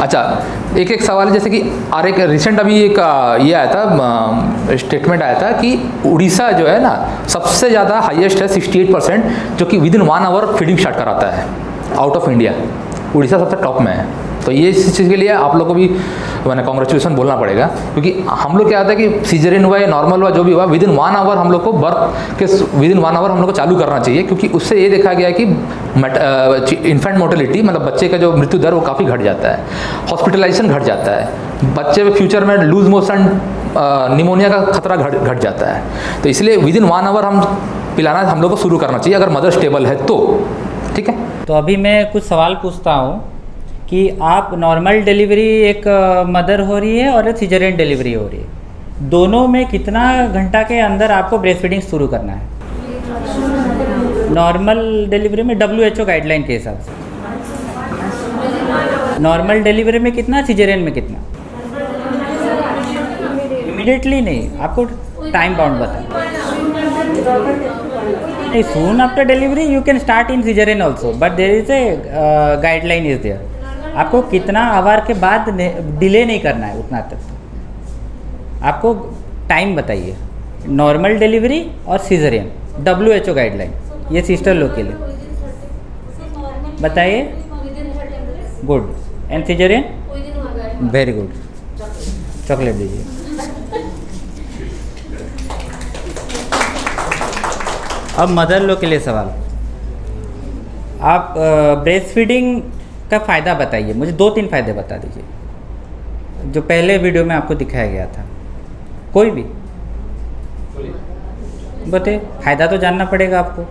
F: अच्छा, एक सवाल जैसे कि और एक रिसेंट अभी एक ये आया था, स्टेटमेंट आया था कि उड़ीसा जो है ना सबसे ज़्यादा हाईएस्ट है 68%, जो कि विदिन 1 आवर फीडिंग स्टार्ट कराता है आउट ऑफ इंडिया। उड़ीसा सबसे टॉप में है। तो ये इस चीज़ के लिए आप लोग को भी मैंने कॉन्ग्रेचुलेसन बोलना पड़ेगा, क्योंकि हम लोग क्या होता है कि सीजरियन हुआ या नॉर्मल हुआ जो भी हुआ, विदिन 1 आवर हम लोग को बर्थ के विदिन 1 आवर हम लोग को चालू करना चाहिए, क्योंकि उससे ये देखा गया है कि इन्फेंट मोर्टेलिटी मतलब बच्चे का जो मृत्यु दर वो काफ़ी घट जाता है, हॉस्पिटलाइजेशन घट जाता है, बच्चे में फ्यूचर में लूज मोशन निमोनिया का खतरा घट जाता है। तो इसलिए विदिन 1 आवर हम पिलाना हम लोग को शुरू करना चाहिए अगर मदर स्टेबल है तो, ठीक है।
A: तो अभी मैं कुछ सवाल पूछता हूँ कि आप नॉर्मल डिलीवरी एक मदर हो रही है और एक सिजेरियन डिलीवरी हो रही है, दोनों में कितना घंटा के अंदर आपको ब्रेस्ट फीडिंग शुरू करना है? नॉर्मल डिलीवरी में WHO गाइडलाइन के हिसाब से नॉर्मल डिलीवरी में कितना, सिजेरियन में कितना? इमीडिएटली नहीं, आपको टाइम बाउंड बता। नहीं, soon after delivery you can start in caesarean also, but there is a guideline is there. आपको कितना आवर के बाद डिले नहीं करना है उतना तक, आपको टाइम बताइए। नॉर्मल डिलीवरी और सिजेरियन WHO गाइडलाइन, ये सिस्टर लोग के लिए बताइए। Good. And caesarean? Very good. Chocolate दीजिए। अब मदर लोग के लिए सवाल, आप ब्रेस्ट फीडिंग का फ़ायदा बताइए मुझे, 2-3 फ़ायदे बता दीजिए जो पहले वीडियो में आपको दिखाया गया था। कोई भी बताइए, फ़ायदा तो जानना पड़ेगा आपको।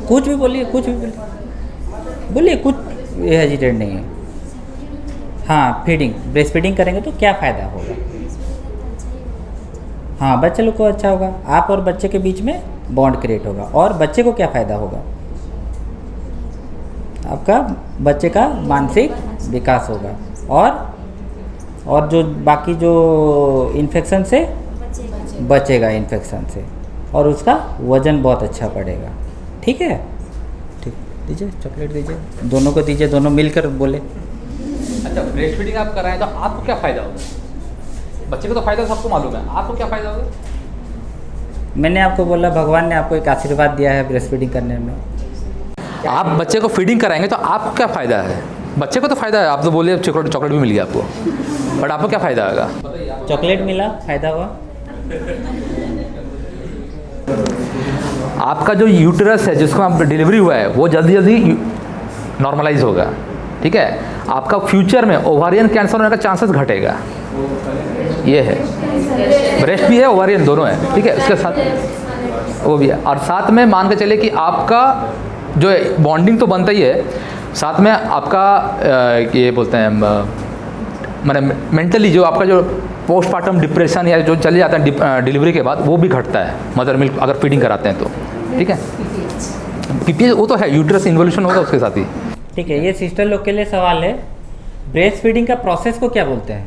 A: कुछ भी बोलिए, कुछ भी बोलिए, कुछ हेजिटेट नहीं है। हाँ, फीडिंग, ब्रेस्ट फीडिंग करेंगे तो क्या फ़ायदा होगा? हाँ, बच्चे लोग को अच्छा होगा, आप और बच्चे के बीच में बॉन्ड क्रिएट होगा। और बच्चे को क्या फ़ायदा होगा? आपका बच्चे का मानसिक विकास होगा, और जो बाकी जो इन्फेक्शन से बचेगा, इन्फेक्शन से, और उसका वज़न बहुत अच्छा बढ़ेगा। ठीक है, ठीक, दीजिए चॉकलेट दीजिए, दोनों को दीजिए, दोनों मिलकर बोले।
F: अच्छा, ब्रेस्ट फीडिंग आप कराएं तो आपको क्या फ़ायदा होगा? बच्चे को तो फ़ायदा सबको मालूम है, आपको क्या फ़ायदा होगा?
A: मैंने आपको बोला, भगवान ने आपको एक आशीर्वाद दिया है ब्रेस्ट फीडिंग करने में।
F: आप बच्चे को फीडिंग कराएंगे तो आपको क्या फ़ायदा है? बच्चे को तो फ़ायदा है, आप तो बोलिए चॉकलेट भी मिल गया आपको, बट आपको क्या फ़ायदा होगा?
A: चॉकलेट मिला, फ़ायदा हुआ।
F: आपका जो यूटेरस है जिसको आप डिलीवरी हुआ है वो जल्दी जल्दी नॉर्मलाइज होगा, ठीक है। आपका फ्यूचर में ओवारियन कैंसर होने का चांसेस घटेगा, ये है। ब्रेस्ट भी है, ओवारियन दोनों है, ठीक है। उसके साथ वो भी है, और साथ में मान के चले कि आपका जो बॉन्डिंग तो बनता ही है, साथ में आपका ये बोलते हैं मैंने मेंटली जो आपका जो पोस्टमार्टम डिप्रेशन या जो चले जाता है डिलीवरी के बाद, वो भी घटता है मदर मिल्क अगर फीडिंग कराते हैं तो। ठीक है, पीपीएच वो तो है, यूट्रस इन्वोल्यूशन होगा उसके साथ ही।
A: ठीक है, ये सिस्टर लोग के लिए सवाल है, ब्रेस्ट फीडिंग का प्रोसेस को क्या बोलते हैं?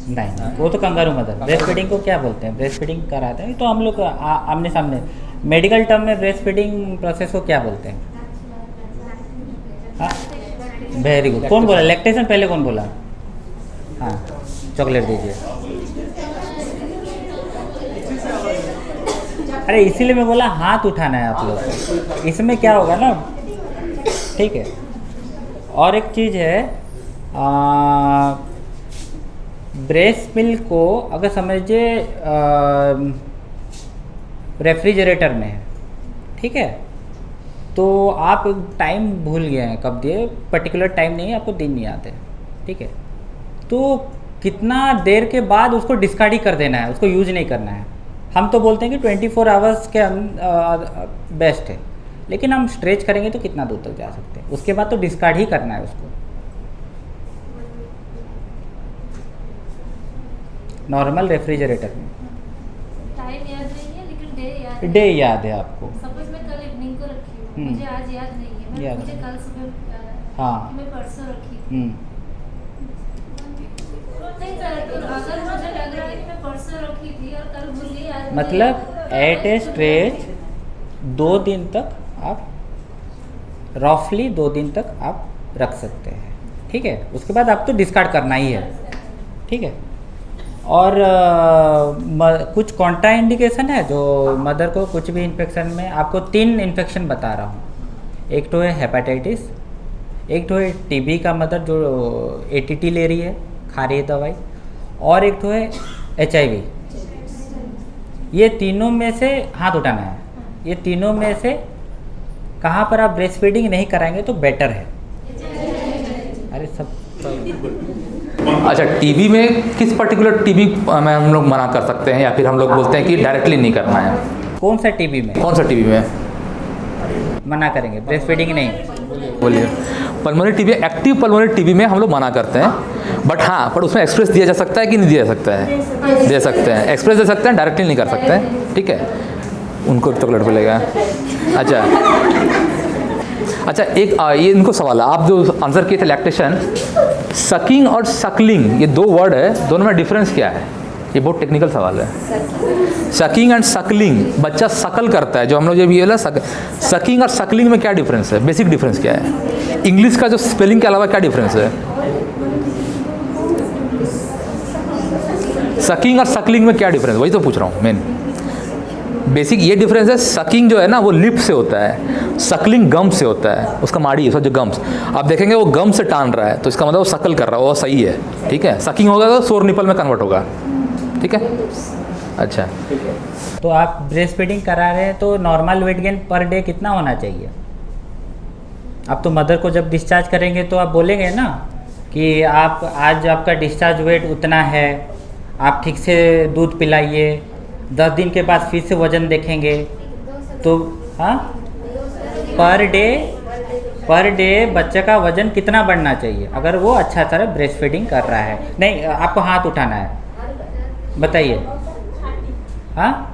A: नहीं, वो तो कंगारू मदर। ब्रेस्ट फीडिंग को क्या बोलते हैं? ब्रेस्ट फीडिंग कराते हैं तो हम लोग आमने सामने, मेडिकल टर्म में ब्रेस्ट फीडिंग प्रोसेस को क्या बोलते हैं? Very good. कौन बोला लैक्टेशन? पहले कौन बोला? हाँ, चॉकलेट दीजिए। अरे इसीलिए मैं बोला हाथ उठाना है आप लोग, इसमें क्या होगा ना। ठीक है, और एक चीज़ है, ब्रेस्ट मिल्क को अगर समझिए रेफ्रिजरेटर में है, ठीक है, तो आप टाइम भूल गए हैं कब दिए, पर्टिकुलर टाइम नहीं है, आपको दिन नहीं आते, ठीक है, तो कितना देर के बाद उसको डिस्कार्ड ही कर देना है, उसको यूज नहीं करना है। हम तो बोलते हैं कि 24 आवर्स के बेस्ट है, लेकिन हम स्ट्रेच करेंगे तो कितना दूर तक जा सकते हैं, उसके बाद तो डिस्कार्ड ही करना है उसको। नॉर्मल रेफ्रिजरेटर में
E: टाइम याद नहीं है लेकिन डे याद है।
A: डे याद है आपको।
E: सपोज मैं कल इवनिंग को रखी हूँ, मुझे आज याद नहीं है,
A: याद
E: मुझे
A: है।
E: कल सुबह याद है
A: हाँ।
E: कि मैं परसों रखी थी। नहीं सर, तो अगर मुझे लग रहा है कि मैं परसों रखी थी और कल भूल गई, आज मुझे
A: मतलब
E: याद है,
A: एट ए स्ट्रेच 2 दिन तक आप रफली 2 दिन तक आप रख सकते हैं, ठीक है, उसके बाद आपको डिस्कार्ड करना ही है, ठीक है। और कुछ कॉन्ट्रा इंडिकेशन है जो मदर को कुछ भी इन्फेक्शन में, आपको 3 इन्फेक्शन बता रहा हूँ, एक तो है हेपेटाइटिस, एक तो है टीबी का मदर जो एटीटी ले रही है, खा रही है दवाई, और एक तो है HIV। ये तीनों में से हाथ उठाना है, ये तीनों में से कहाँ पर आप ब्रेस्ट फीडिंग नहीं कराएंगे तो बेटर है। अरे सब
F: अच्छा, टीबी में किस पर्टिकुलर टीबी में हम लोग मना कर सकते हैं, या फिर हम लोग बोलते हैं कि डायरेक्टली नहीं करना है?
A: कौन सा टीबी में
F: कौन सा टीबी में
A: मना करेंगे? ब्रेस्ट फीडिंग नहीं।
F: बोलिए। Pulmonary TB, active pulmonary TB में हम लोग मना करते हैं, बट हाँ, पर उसमें एक्सप्रेस दिया जा सकता है कि नहीं दिया जा सकता है? दे सकते हैं, एक्सप्रेस दे सकते हैं, डायरेक्टली नहीं कर सकते हैं, ठीक है, उनको चॉकलेट मिलेगा। अच्छा एक ये इनको सवाल है, आप जो आंसर किए थे लैक्टेशन, सकिंग और सकलिंग ये 2 वर्ड है, दोनों में डिफरेंस क्या है? ये बहुत टेक्निकल सवाल है। सकिंग एंड सकलिंग, बच्चा सकल करता है, जो हम लोग ये भी है सकिंग और सकलिंग में क्या डिफरेंस है? बेसिक डिफरेंस क्या है? इंग्लिश का जो स्पेलिंग के अलावा क्या डिफरेंस है? सकिंग और सकलिंग में क्या डिफरेंस, वही तो पूछ रहा हूँ मेन। बेसिक ये डिफरेंस है, सकिंग जो है ना वो लिप से होता है, सकलिंग गम से होता है, उसका माड़ी उसका जो गम्स, आप देखेंगे वो गम से टान रहा है तो इसका मतलब वो सकल कर रहा है, वो सही है, ठीक है। सकिंग होगा तो सोर निपल में कन्वर्ट होगा, ठीक है। अच्छा,
A: तो आप ब्रेस्ट फीडिंग करा रहे हैं तो normal weight gain per day कितना होना चाहिए? आप तो मदर को जब डिस्चार्ज करेंगे तो आप बोलेंगे ना कि आप आज आपका डिस्चार्ज वेट उतना है, आप ठीक से दूध पिलाइए, 10 दिन के बाद फिर से वज़न देखेंगे, तो हाँ पर डे बच्चे का वज़न कितना बढ़ना चाहिए अगर वो अच्छा तरह ब्रेस्ट फीडिंग कर रहा है? नहीं, आपको हाथ उठाना है, बताइए। हाँ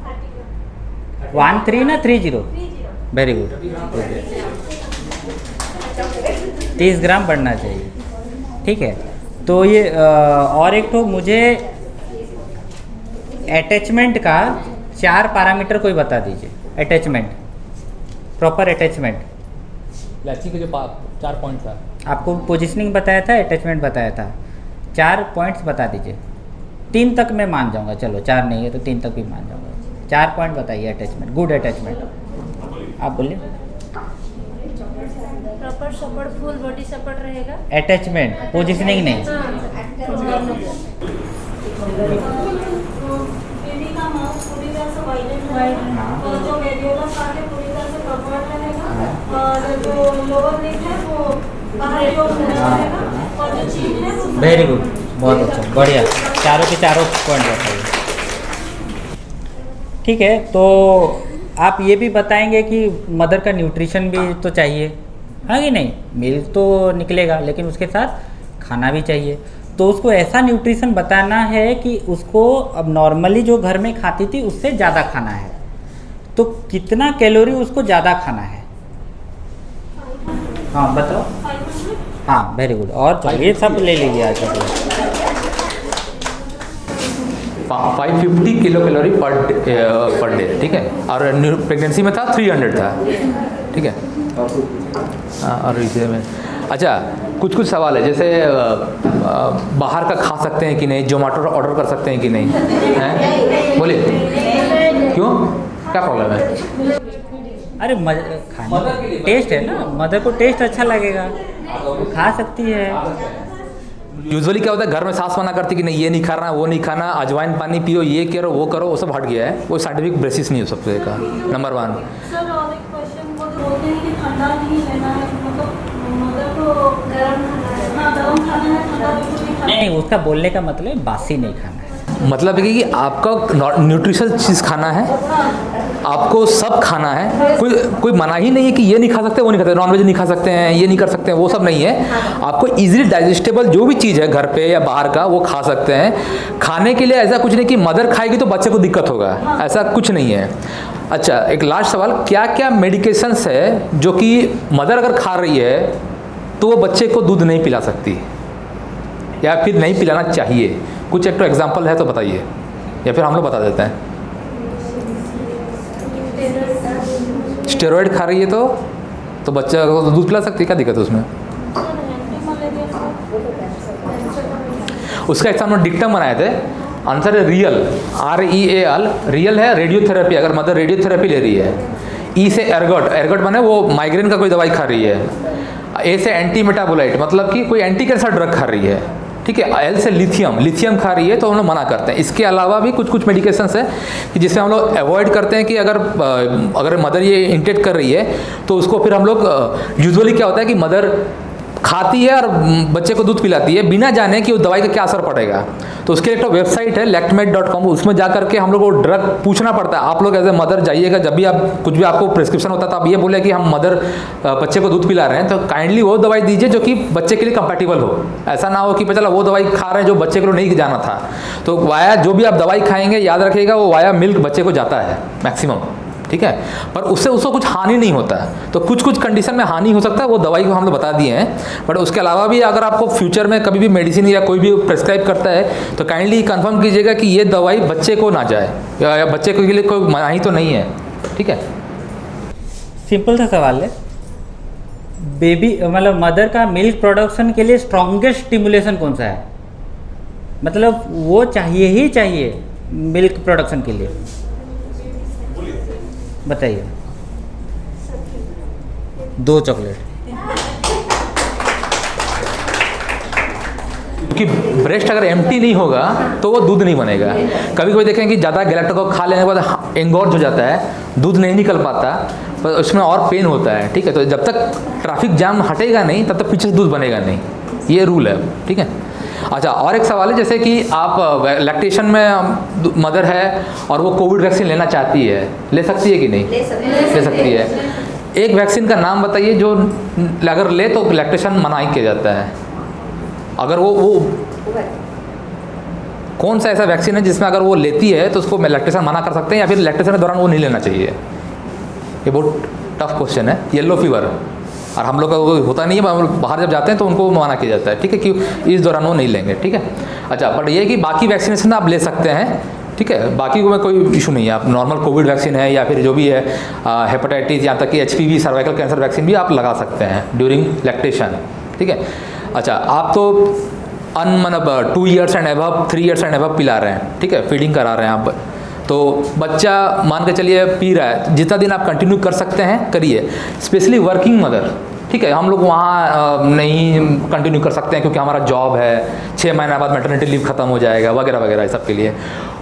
A: 13 ना 30? वेरी गुड, 30 ग्राम बढ़ना चाहिए, ठीक है। तो ये और एक तो मुझे अटैचमेंट का 4 पैरामीटर कोई बता दीजिए। अटैचमेंट, प्रॉपर अटैचमेंट,
F: लड़की के जो 4 पॉइंट था,
A: आपको पोजीशनिंग बताया था, अटैचमेंट बताया था, 4 पॉइंट्स बता दीजिए। 3 तक मैं मान जाऊंगा, चलो 4 नहीं है तो 3 तक भी मान जाऊंगा। 4 पॉइंट बताइए अटैचमेंट, गुड अटैचमेंट। आप बोलिए।
E: Proper support, full body support रहेगा।
A: अटैचमेंट, पोजीशनिंग नहीं।
G: बेबी का माउथ पूरी तरह से वाइडेड रहेगा, और जो वेरियोलस पार्ट है पूरी तरह से कवर्ड रहेगा, और जो लोअर लिप है वो बाहर की ओर मुड़ा रहेगा, और जो चीन है वो
A: वेरी गुड, बहुत अच्छा, बढ़िया, चारों के चारों पॉइंट बताइए। ठीक है, तो आप ये भी बताएंगे कि मदर का न्यूट्रिशन भी तो चाहिए, हाँ कि नहीं, मिल्क तो निकलेगा लेकिन उसके साथ खाना भी चाहिए। तो उसको ऐसा न्यूट्रिशन बताना है कि उसको अब नॉर्मली जो घर में खाती थी उससे ज़्यादा खाना है, तो कितना कैलोरी उसको ज़्यादा खाना है। हाँ बताओ। हाँ वेरी गुड। और चॉकलेट सब ले लीजिए आज chocolate.
F: 550 kilo calorie per day, ठीक है। और प्रेगनेंसी में था 300 था, ठीक है। और इसे में अच्छा कुछ सवाल है, जैसे बाहर का खा सकते हैं कि नहीं, जोमेटो ऑर्डर कर सकते हैं कि नहीं, हैं बोलिए, क्यों, क्या प्रॉब्लम है?
A: अरे खाने टेस्ट है ना, मदर को टेस्ट अच्छा लगेगा, खा सकती है।
F: यूजुअली क्या होता है, घर में सास मना करती कि नहीं ये नहीं खाना, वो नहीं खाना, अजवाइन पानी पियो, ये करो वो करो, वो सब हट गया है, वो साइंटिफिक बेसिस नहीं हो सबसे का। नंबर 1
G: सर और एक क्वेश्चन, वो बोलते हैं कि ठंडा नहीं लेना है, मतलब मदर को गर्म खाना है, ठंडा बिल्कुल नहीं खाना है।
A: नहीं, उसका बोलने का मतलब बासी नहीं खाना है।
F: मतलब है कि आपका न्यूट्रिशनल चीज़ खाना है, आपको सब खाना है, कोई मना ही नहीं है कि ये नहीं खा सकते, वो नहीं खाते, नॉनवेज नहीं खा सकते हैं, ये नहीं कर सकते हैं, वो सब नहीं है। आपको इजीली डाइजेस्टेबल जो भी चीज़ है घर पे या बाहर का वो खा सकते हैं। खाने के लिए ऐसा कुछ नहीं कि मदर खाएगी तो बच्चे को दिक्कत होगा, ऐसा कुछ नहीं है। अच्छा एक लास्ट सवाल, क्या क्या मेडिकेशंस है जो कि मदर अगर खा रही है तो वो बच्चे को दूध नहीं पिला सकती या फिर नहीं पिलाना चाहिए? कुछ एक तो एग्जाम्पल है तो बताइए, या फिर हम लोग बता देते हैं। स्टेरॉइड खा रही है तो बच्चा को दूध पिला सकती है, क्या दिक्कत है उसमें? उसका एक हम लोग डिक्टम बनाए थे, आंसर है रियल, REAL, रियल है रेडियोथेरेपी, अगर मदर रेडियोथेरेपी ले रही है। E से एर्गट बने वो माइग्रेन का कोई दवाई खा रही है। A से एंटी मेटाबोलाइट, मतलब कि कोई एंटी कैंसर ड्रग खा रही है, ठीक है। L से लिथियम खा रही है तो हम लोग मना करते हैं। इसके अलावा भी कुछ मेडिकेशंस है कि जिसमें हम लोग अवॉइड करते हैं कि अगर मदर ये इंटेक कर रही है तो उसको फिर हम लोग यूजुअली क्या होता है कि मदर खाती है और बच्चे को दूध पिलाती है बिना जाने कि उस दवाई का क्या असर पड़ेगा। तो उसके लिए एक तो वेबसाइट है lactmed.com, उसमें जा करके हम लोग को ड्रग पूछना पड़ता है। आप लोग एज ए मदर जाइएगा, जब भी आप कुछ भी आपको प्रिस्क्रिप्शन होता है तो आप ये बोले कि हम मदर बच्चे को दूध पिला रहे हैं, तो काइंडली वो दवाई दीजिए जो कि बच्चे के लिए कंपैटिबल हो। ऐसा ना हो कि चला वो दवाई खा रहे हैं जो बच्चे को नहीं जाना था। तो वाया जो भी आप दवाई खाएंगे याद रखिएगा वो वाया मिल्क बच्चे को जाता है मैक्सिमम, ठीक है। पर उससे उसको कुछ हानि नहीं होता है। तो कुछ कंडीशन में हानि हो सकता है, वो दवाई को हम लोग बता दिए हैं। बट उसके अलावा भी अगर आपको फ्यूचर में कभी भी मेडिसिन या कोई भी प्रेस्क्राइब करता है तो काइंडली कंफर्म कीजिएगा कि ये दवाई बच्चे को ना जाए या बच्चे के लिए कोई मनाही तो नहीं है, ठीक है।
A: सिंपल सा सवाल है, बेबी मतलब मदर का मिल्क प्रोडक्शन के लिए स्ट्रॉन्गेस्ट स्टिमुलेशन कौन सा है? मतलब वो चाहिए ही चाहिए मिल्क प्रोडक्शन के लिए, बताइए। 2 चॉकलेट,
F: क्योंकि ब्रेस्ट अगर एम्प्टी नहीं होगा तो वो दूध नहीं बनेगा। कभी कभी देखें कि ज़्यादा गैलेक्टो खा लेने के बाद एंगोर्ज हो जाता है, दूध नहीं निकल पाता, पर उसमें और पेन होता है, ठीक है। तो जब तक ट्रैफिक जाम हटेगा नहीं तब तक पीछे से दूध बनेगा नहीं, ये रूल है, ठीक है। अच्छा और एक सवाल है, जैसे कि आप लैक्टेशन में मदर है और वो कोविड वैक्सीन लेना चाहती है, ले सकती है कि नहीं? ले सकती है। एक वैक्सीन का नाम बताइए जो अगर ले तो लैक्टेशन मना ही किया जाता है। अगर वो कौन सा ऐसा वैक्सीन है जिसमें अगर वो लेती है तो उसको लैक्टेशन मना कर सकते हैं, या फिर लैक्टेशन के दौरान वो नहीं लेना चाहिए? ये बहुत टफ क्वेश्चन है। येलो फीवर, और हम लोग का वो होता नहीं है, बाहर जब जाते हैं तो उनको मना किया जाता है, ठीक है, कि इस दौरान वो नहीं लेंगे, ठीक है। अच्छा बट ये कि बाकी वैक्सीनेशन आप ले सकते हैं, ठीक है, बाकी में कोई इशू नहीं है। आप नॉर्मल कोविड वैक्सीन है या फिर जो भी है हेपेटाइटिस, यहाँ तक कि HPV सर्वाइकल कैंसर वैक्सीन भी आप लगा सकते हैं ड्यूरिंग लैक्टेशन, ठीक है। अच्छा आप तो मतलब 2 years and above 3 years and above पिला रहे हैं, ठीक है, फीडिंग करा रहे हैं आप, तो बच्चा मान के चलिए पी रहा है, जितना दिन आप कंटिन्यू कर सकते हैं करिए। स्पेशली वर्किंग मदर, ठीक है, हम लोग वहाँ नहीं कंटिन्यू कर सकते हैं क्योंकि हमारा जॉब है, 6 महीने बाद मैटरनिटी लीव खत्म हो जाएगा वगैरह वगैरह, सब के लिए।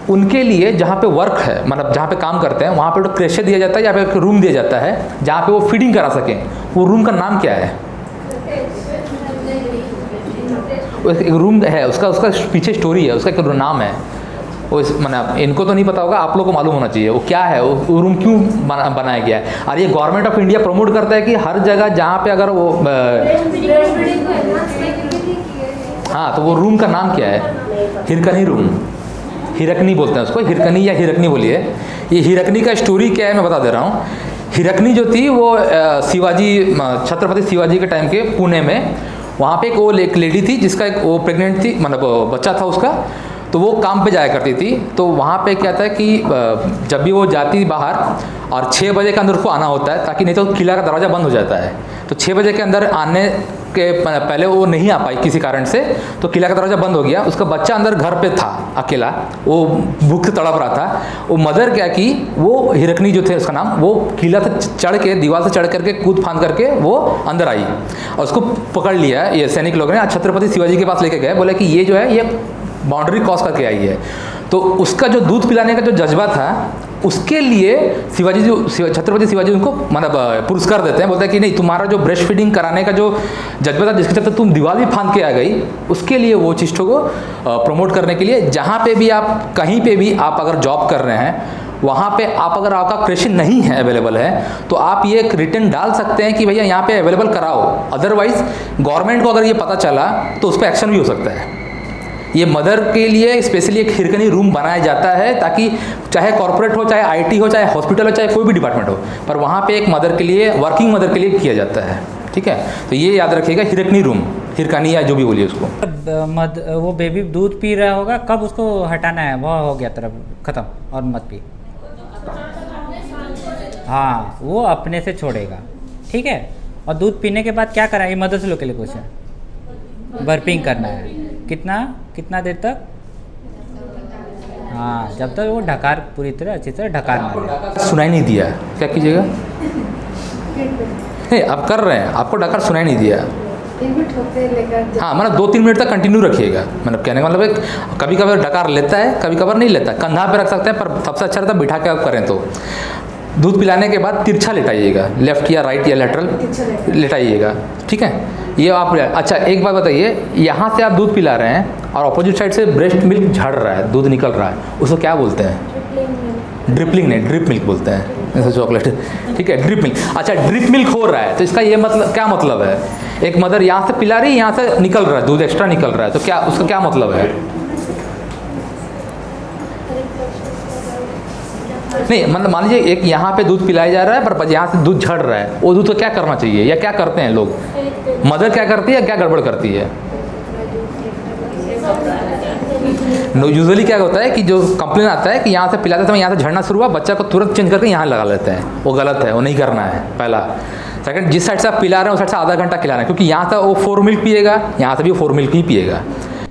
F: उनके लिए जहाँ पे वर्क है, मतलब जहाँ पे काम करते हैं वहाँ पे तो क्रेशे दिया जाता है या फिर रूम दिया जाता है जहाँ पे वो फीडिंग करा सकें। वो रूम का नाम क्या है? एक रूम है, उसका पीछे स्टोरी है, उसका एक नाम है, मैंने इनको तो नहीं पता होगा, आप लोग को मालूम होना चाहिए वो क्या है, वो रूम क्यों बनाया गया है। और ये गवर्नमेंट ऑफ इंडिया प्रमोट करता है कि हर जगह जहाँ पे अगर वो हाँ, तो वो रूम का नाम क्या है? हिरकनी रूम, हिरकनी बोलते हैं उसको, हिरकनी या हिरकनी बोलिए। ये हिरकनी का स्टोरी क्या है मैं बता दे रहा हूँ। हिरकनी जो थी वो शिवाजी, छत्रपति शिवाजी के टाइम के पुणे में, वहाँ पे एक लेडी थी जिसका एक वो प्रेग्नेंट थी, मतलब बच्चा था उसका, तो वो काम पे जाया करती थी। तो वहाँ पे क्या था कि जब भी वो जाती बाहर और 6 बजे के अंदर उसको आना होता है, ताकि नहीं तो किला का दरवाज़ा बंद हो जाता है। तो 6 बजे के अंदर आने के पहले वो नहीं आ पाई किसी कारण से, तो किला का दरवाज़ा बंद हो गया। उसका बच्चा अंदर घर पे था अकेला, वो भूख से तड़प रहा था। वो मदर क्या की, वो हिरकनी जो थे उसका नाम, वो किला से चढ़ के, दीवार से चढ़ करके, कूद फांद करके वो अंदर आई और उसको पकड़ लिया ये सैनिक लोगों ने। छत्रपति शिवाजी के पास लेके गए, बोले कि ये जो है ये बाउंड्री क्रॉस करके आई है। तो उसका जो दूध पिलाने का जो जज्बा था, उसके लिए शिवाजी जो छत्रपति शिवाजी उनको मतलब पुरस्कार देते हैं, बोलते हैं कि नहीं, तुम्हारा जो ब्रेस्ट फीडिंग कराने का जो जज्बा था, जिसके चलते तुम दीवार भी फांद के आ गई, उसके लिए वो चीज़ को प्रमोट करने के लिए, जहाँ पे भी आप, कहीं पे भी आप अगर जॉब कर रहे हैं, वहाँ पे आप अगर आपका क्रेशन नहीं है, अवेलेबल है, तो आप ये एक रिटर्न डाल सकते हैं कि भैया यहाँ पे अवेलेबल कराओ। अदरवाइज गवर्नमेंट को अगर ये पता चला तो उस पर एक्शन भी हो सकता है। ये मदर के लिए स्पेशली एक हिरकनी रूम बनाया जाता है, ताकि चाहे कॉर्पोरेट हो, चाहे आईटी हो, चाहे हॉस्पिटल हो, चाहे कोई भी डिपार्टमेंट हो, पर वहाँ पे एक मदर के लिए, वर्किंग मदर के लिए किया जाता है। ठीक है, तो ये याद रखिएगा, हिरकनी रूम, हिरकनी या जो भी बोलिए उसको।
A: वो बेबी दूध पी रहा होगा, कब उसको हटाना है, वह हो गया तरफ ख़त्म और मत पी। हाँ, वो अपने से छोड़ेगा। ठीक है, और दूध पीने के बाद क्या करना है, ये मदर्स लोग के लिए क्वेश्चन। बर्पिंग करना है, कितना देर तक? हाँ, जब तक वो ढकार पूरी तरह अच्छी तरह ढकार ना।
F: सुनाई नहीं दिया, क्या कीजिएगा? नहीं, आप कर रहे हैं, आपको ढकार सुनाई नहीं दिया। हाँ, मतलब 2-3 मिनट तक कंटिन्यू रखिएगा। मतलब कहने का मतलब है, कभी कभार डकार लेता है, कभी कभार नहीं लेता। कंधा पे रख सकते हैं, पर सबसे अच्छा रहता है बिठा के आप करें। तो दूध पिलाने के बाद तिरछा लेटाइएगा, लेफ्ट या राइट या लेटरल लेटाइएगा। ठीक है, ये आप। अच्छा, एक बात बताइए, यहाँ से आप दूध पिला रहे हैं और अपोजिट साइड से ब्रेस्ट मिल्क झड़ रहा है, दूध निकल रहा है, उसको क्या बोलते हैं? ड्रिपलिंग नहीं, ड्रिप मिल्क बोलते हैं, जैसे चॉकलेट। ठीक है, ड्रिप मिल्क। अच्छा, ड्रिप मिल्क हो रहा है, तो इसका ये मतलब क्या मतलब है? एक मदर यहाँ से पिला रही है, यहाँ से निकल रहा है, दूध एक्स्ट्रा निकल रहा है, तो क्या उसका क्या मतलब है? नहीं, मतलब मान लीजिए एक यहाँ पे दूध पिलाया जा रहा है, पर यहाँ से दूध झड़ रहा है, वो दूध को क्या करना चाहिए या क्या करते हैं लोग? मदर क्या करती है, क्या गड़बड़ करती है? यूजुअली क्या होता है कि जो कंप्लेन आता है कि यहाँ से पिलाते समय यहाँ से झड़ना शुरू हुआ, बच्चा को तुरंत चेंज करके यहाँ लगा लेते हैं। वो गलत है, वो नहीं करना है। पहला। सेकंड, जिस साइड से आप पिला रहे हैं उस साइड से आधा घंटा खिलाना है, क्योंकि यहाँ से वो 4 मिल्क पिएगा, यहाँ से भी 4 मिल्क ही पिएगा।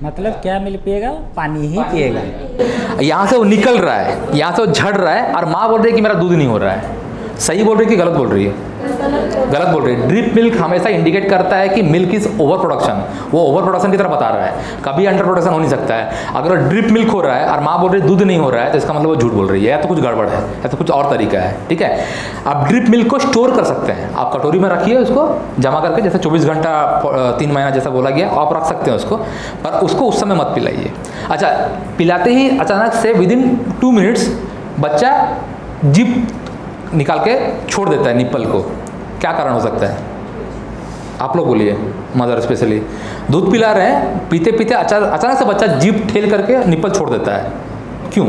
A: मतलब क्या मिल्क पिएगा? पानी ही पिएगा।
F: यहाँ से वो निकल रहा है, यहाँ से वो झड़ रहा है, और माँ बोल रही है कि मेरा दूध नहीं हो रहा है। सही बोल रही है कि गलत बोल रही है? गलत बोल रही है। ड्रिप मिल्क हमेशा इंडिकेट करता है कि मिल्क इज ओवर प्रोडक्शन, वो ओवर प्रोडक्शन की तरफ बता रहा है, कभी अंडर प्रोडक्शन हो नहीं सकता है। अगर ड्रिप मिल्क हो रहा है और माँ बोल रही है दूध नहीं हो रहा है, तो इसका मतलब वो झूठ बोल रही है, या तो कुछ गड़बड़ है, या तो कुछ और तरीका है। ठीक है, आप ड्रिप मिल्क को स्टोर कर सकते हैं, आप कटोरी में रखिए उसको जमा करके, जैसे 24 घंटा 3 महीना जैसा बोला गया, आप रख सकते हैं उसको, पर उसको उस समय मत पिलाइए। अच्छा, पिलाते ही अचानक से विदिन 2 मिनट्स बच्चा जिप निकाल के छोड़ देता है निप्पल को, क्या कारण हो सकता है? आप लोग बोलिए, मदर स्पेशली। दूध पिला रहे हैं, पीते पीते अचानक से बच्चा जीभ ठेल करके निप्पल छोड़ देता है, क्यों?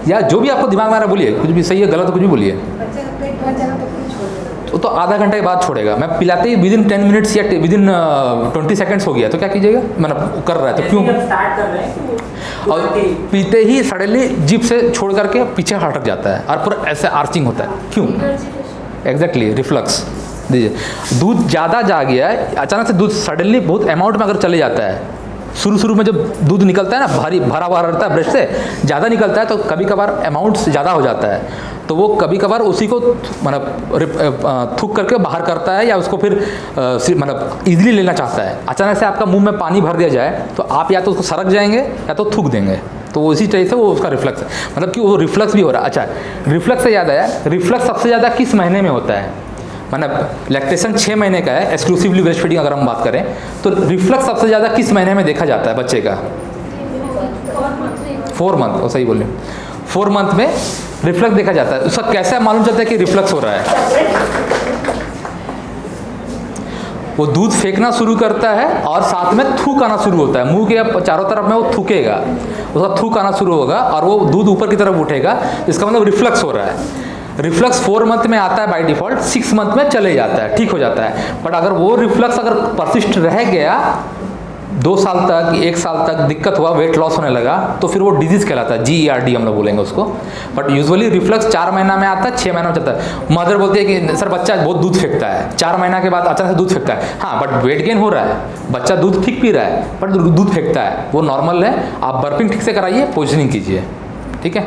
F: या जो भी आपको दिमाग में आ रहा है बोलिए, कुछ भी सही है गलत है कुछ भी बोलिए। तो आधा घंटे के बाद छोड़ेगा। मैं पिलाते ही विदिन 10 मिनट्स या विदिन 20 सेकेंड्स हो गया, तो क्या कीजिएगा? मतलब कर रहा है तो क्यों?
A: स्टार्ट कर रहे हैं
F: और पीते ही सडनली जिप से छोड़ करके पीछे हटक जाता है और पूरा ऐसे आर्चिंग होता है, क्यों? Exactly, reflux. दीजिए, दूध ज़्यादा जा गया है, अचानक से दूध सडनली बहुत अमाउंट में अगर चले जाता है, शुरू में जब दूध निकलता है ना, भरा हुआ रहता है ब्रेस्ट से, ज़्यादा निकलता है, तो कभी कभार अमाउंट ज़्यादा हो जाता है, तो वो कभी कभार उसी को मतलब थूक करके बाहर करता है, या उसको फिर मतलब ईजिली लेना चाहता है। अचानक से आपका मुंह में पानी भर दिया जाए, तो आप या तो उसको सरक जाएंगे या तो थूक देंगे, तो उसी तरह से वो उसका रिफ्लक्स है, मतलब कि वो रिफ्लक्स भी हो रहा है। अच्छा, रिफ्लक्स से याद आया, रिफ्लक्स सबसे ज़्यादा किस महीने में होता है? मतलब लैक्टेशन 6 महीने का है, एक्सक्लूसिवली ब्रेस्ट फीडिंग अगर हम बात करें, तो रिफ्लक्स सबसे ज़्यादा किस महीने में देखा जाता है बच्चे का? 4 मंथ, वो सही बोले, 4 मंथ में रिफ्लक्स देखा जाता है। उसका कैसे मालूम चलता है कि रिफ्लक्स हो रहा है? वो दूध फेंकना शुरू करता है और साथ में थूक आना शुरू होता है, मुंह के चारों तरफ में वो थूकेगा, उसका थूक आना शुरू होगा और वो दूध ऊपर की तरफ उठेगा, इसका मतलब रिफ्लक्स हो रहा है। रिफ्लक्स 4 मंथ में आता है बाय डिफॉल्ट, 6 मंथ में चले जाता है, ठीक हो जाता है। बट अगर वो रिफ्लक्स अगर परसिस्ट रह गया 2 साल तक, 1 साल तक दिक्कत हुआ, वेट लॉस होने लगा, तो फिर वो डिजीज कहलाता है, GERD हम लोग बोलेंगे उसको। बट यूजुअली रिफ्लक्स 4 महीना में आता है, 6 महीना में चलता है। मदर बोलती है कि सर बच्चा बहुत दूध फेंकता है, 4 महीना के बाद अचानक से दूध फेंकता है। हाँ, बट वेट गेन हो रहा है, बच्चा दूध ठीक पी रहा है, बट दूध फेंकता है, वो नॉर्मल है। आप बर्पिंग ठीक से कराइए, पोजिशनिंग कीजिए, ठीक है।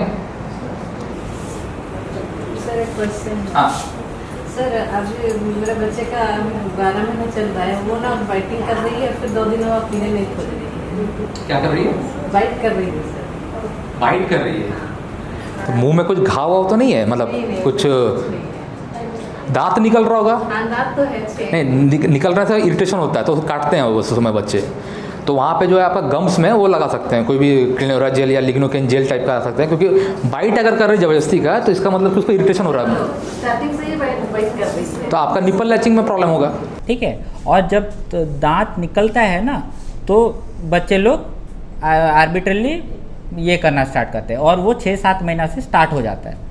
H: सर एक क्वेश्चन।
F: हाँ
H: सर अभी मेरे बच्चे का 12 महीना चल रहा है, वो ना बाइटिंग कर रही है, फिर 2 दिन बाद पीने नहीं खोल रही है।
F: क्या कर रही है?
H: बाइट कर रही है सर।
F: बाइट कर रही है तो मुंह में कुछ घाव वाव तो नहीं है? मतलब कुछ दांत निकल रहा होगा?
H: हाँ, दांत तो है 6।
F: नहीं, निकल रहा है, इरिटेशन होता है तो काटते हैं उस समय बच्चे। तो वहाँ पे जो है आपका गम्स में वो लगा सकते हैं, कोई भी क्लिनोरा जेल या लिग्नोकेन जेल टाइप का आ सकते हैं, क्योंकि बाइट अगर कर रही ज़बरदस्ती का तो इसका मतलब कि उसको इरिटेशन हो रहा है,
H: स्टार्टिंग से ही बाइट कर रही है,
F: तो आपका निपल लैचिंग में प्रॉब्लम होगा।
A: ठीक है। और जब दांत निकलता है ना, तो बच्चे लोग आर्बिट्रली ये करना स्टार्ट करते हैं और वो 6-7 महीना से स्टार्ट हो जाता है।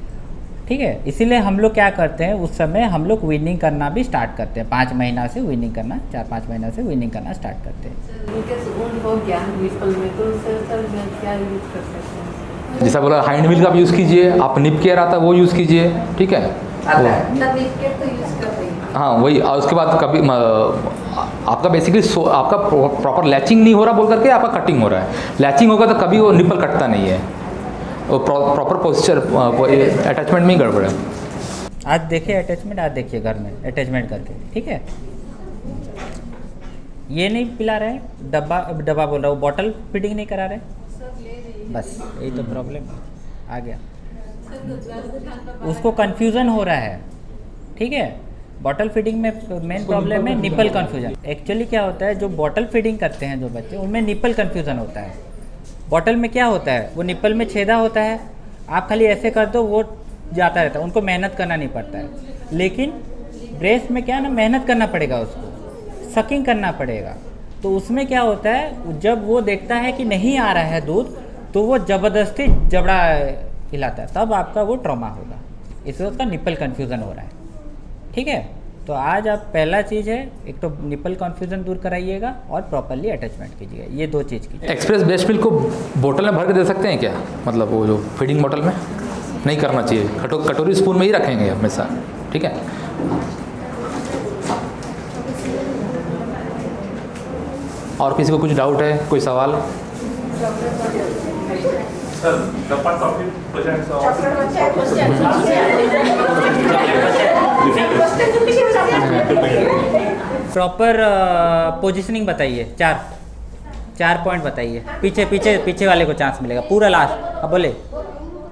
A: ठीक है, इसीलिए हम लोग क्या करते हैं, उस समय हम लोग वीनिंग करना भी स्टार्ट करते हैं। 5 महीना से वीनिंग करना, 4-5 महीना से वीनिंग करना स्टार्ट करते हैं।
H: उनके ऊन हो गया निपल में, तो सर क्या यूज कर सकते हैं?
F: जैसा बोला हैंड मिल का आप यूज़ कीजिए, आप निप केयर आता है वो यूज़ कीजिए, ठीक है। हाँ वही, और उसके बाद कभी आपका बेसिकली आपका प्रॉपर लैचिंग नहीं हो रहा बोल करके आपका कटिंग हो रहा है। लैचिंग होगा तो कभी वो निपल कटता नहीं है, वो प्रॉपर पोस्चर अटैचमेंट में ही गड़बड़ है।
A: आज देखिए अटैचमेंट, आज देखिए घर में अटैचमेंट करके, ठीक है। ये नहीं पिला रहे, डब्बा बोल रहा हूँ, बॉटल फीडिंग नहीं करा रहे, बस यही तो प्रॉब्लम आ गया। उसको कंफ्यूजन हो रहा है, ठीक है। बॉटल फीडिंग में मेन प्रॉब्लम है निपल कंफ्यूजन। एक्चुअली क्या होता है, जो बॉटल फीडिंग करते हैं जो बच्चे, उनमें निपल कंफ्यूजन होता है। बॉटल में क्या होता है, वो निपल में छेदा होता है, आप खाली ऐसे कर दो वो जाता रहता है, उनको मेहनत करना नहीं पड़ता है। लेकिन ब्रेस्ट में क्या ना, मेहनत करना पड़ेगा, उसको सकिंग करना पड़ेगा। तो उसमें क्या होता है, जब वो देखता है कि नहीं आ रहा है दूध, तो वो ज़बरदस्ती जबड़ा हिलाता है, तब आपका वो ट्रॉमा होगा। इससे उसका निपल कन्फ्यूज़न हो रहा है, ठीक है। तो आज आप पहला चीज़ है, एक तो निपल कन्फ्यूज़न दूर कराइएगा और प्रॉपरली अटैचमेंट कीजिएगा, ये 2 चीज़ कीजिए।
F: एक्सप्रेस ब्रेस्ट मिल्क को बोतल में भर के दे सकते हैं क्या? मतलब वो जो फीडिंग बोतल में नहीं करना चाहिए, कटोरी स्पून में ही रखेंगे हमेशा, ठीक है। और किसी को कुछ डाउट है, कोई सवाल?
A: प्रॉपर पोजीशनिंग बताइए, 4 पॉइंट बताइए। पीछे वाले को चांस मिलेगा पूरा लास्ट। अब बोले,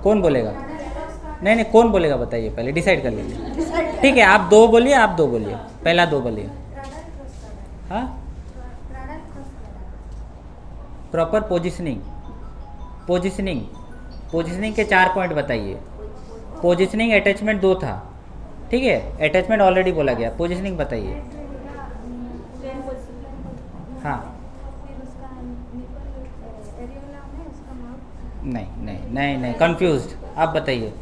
A: कौन बोलेगा? नहीं, कौन बोलेगा बताइए, पहले डिसाइड कर लीजिए। ठीक है, आप 2 बोलिए, आप 2 बोलिए, पहला 2 बोलिए। हाँ, प्रॉपर पोजीशनिंग के 4 पॉइंट बताइए। पोजीशनिंग अटैचमेंट 2 था, ठीक है, अटैचमेंट ऑलरेडी बोला गया, पोजीशनिंग बताइए। हाँ, नहीं, कंफ्यूज्ड, आप बताइए।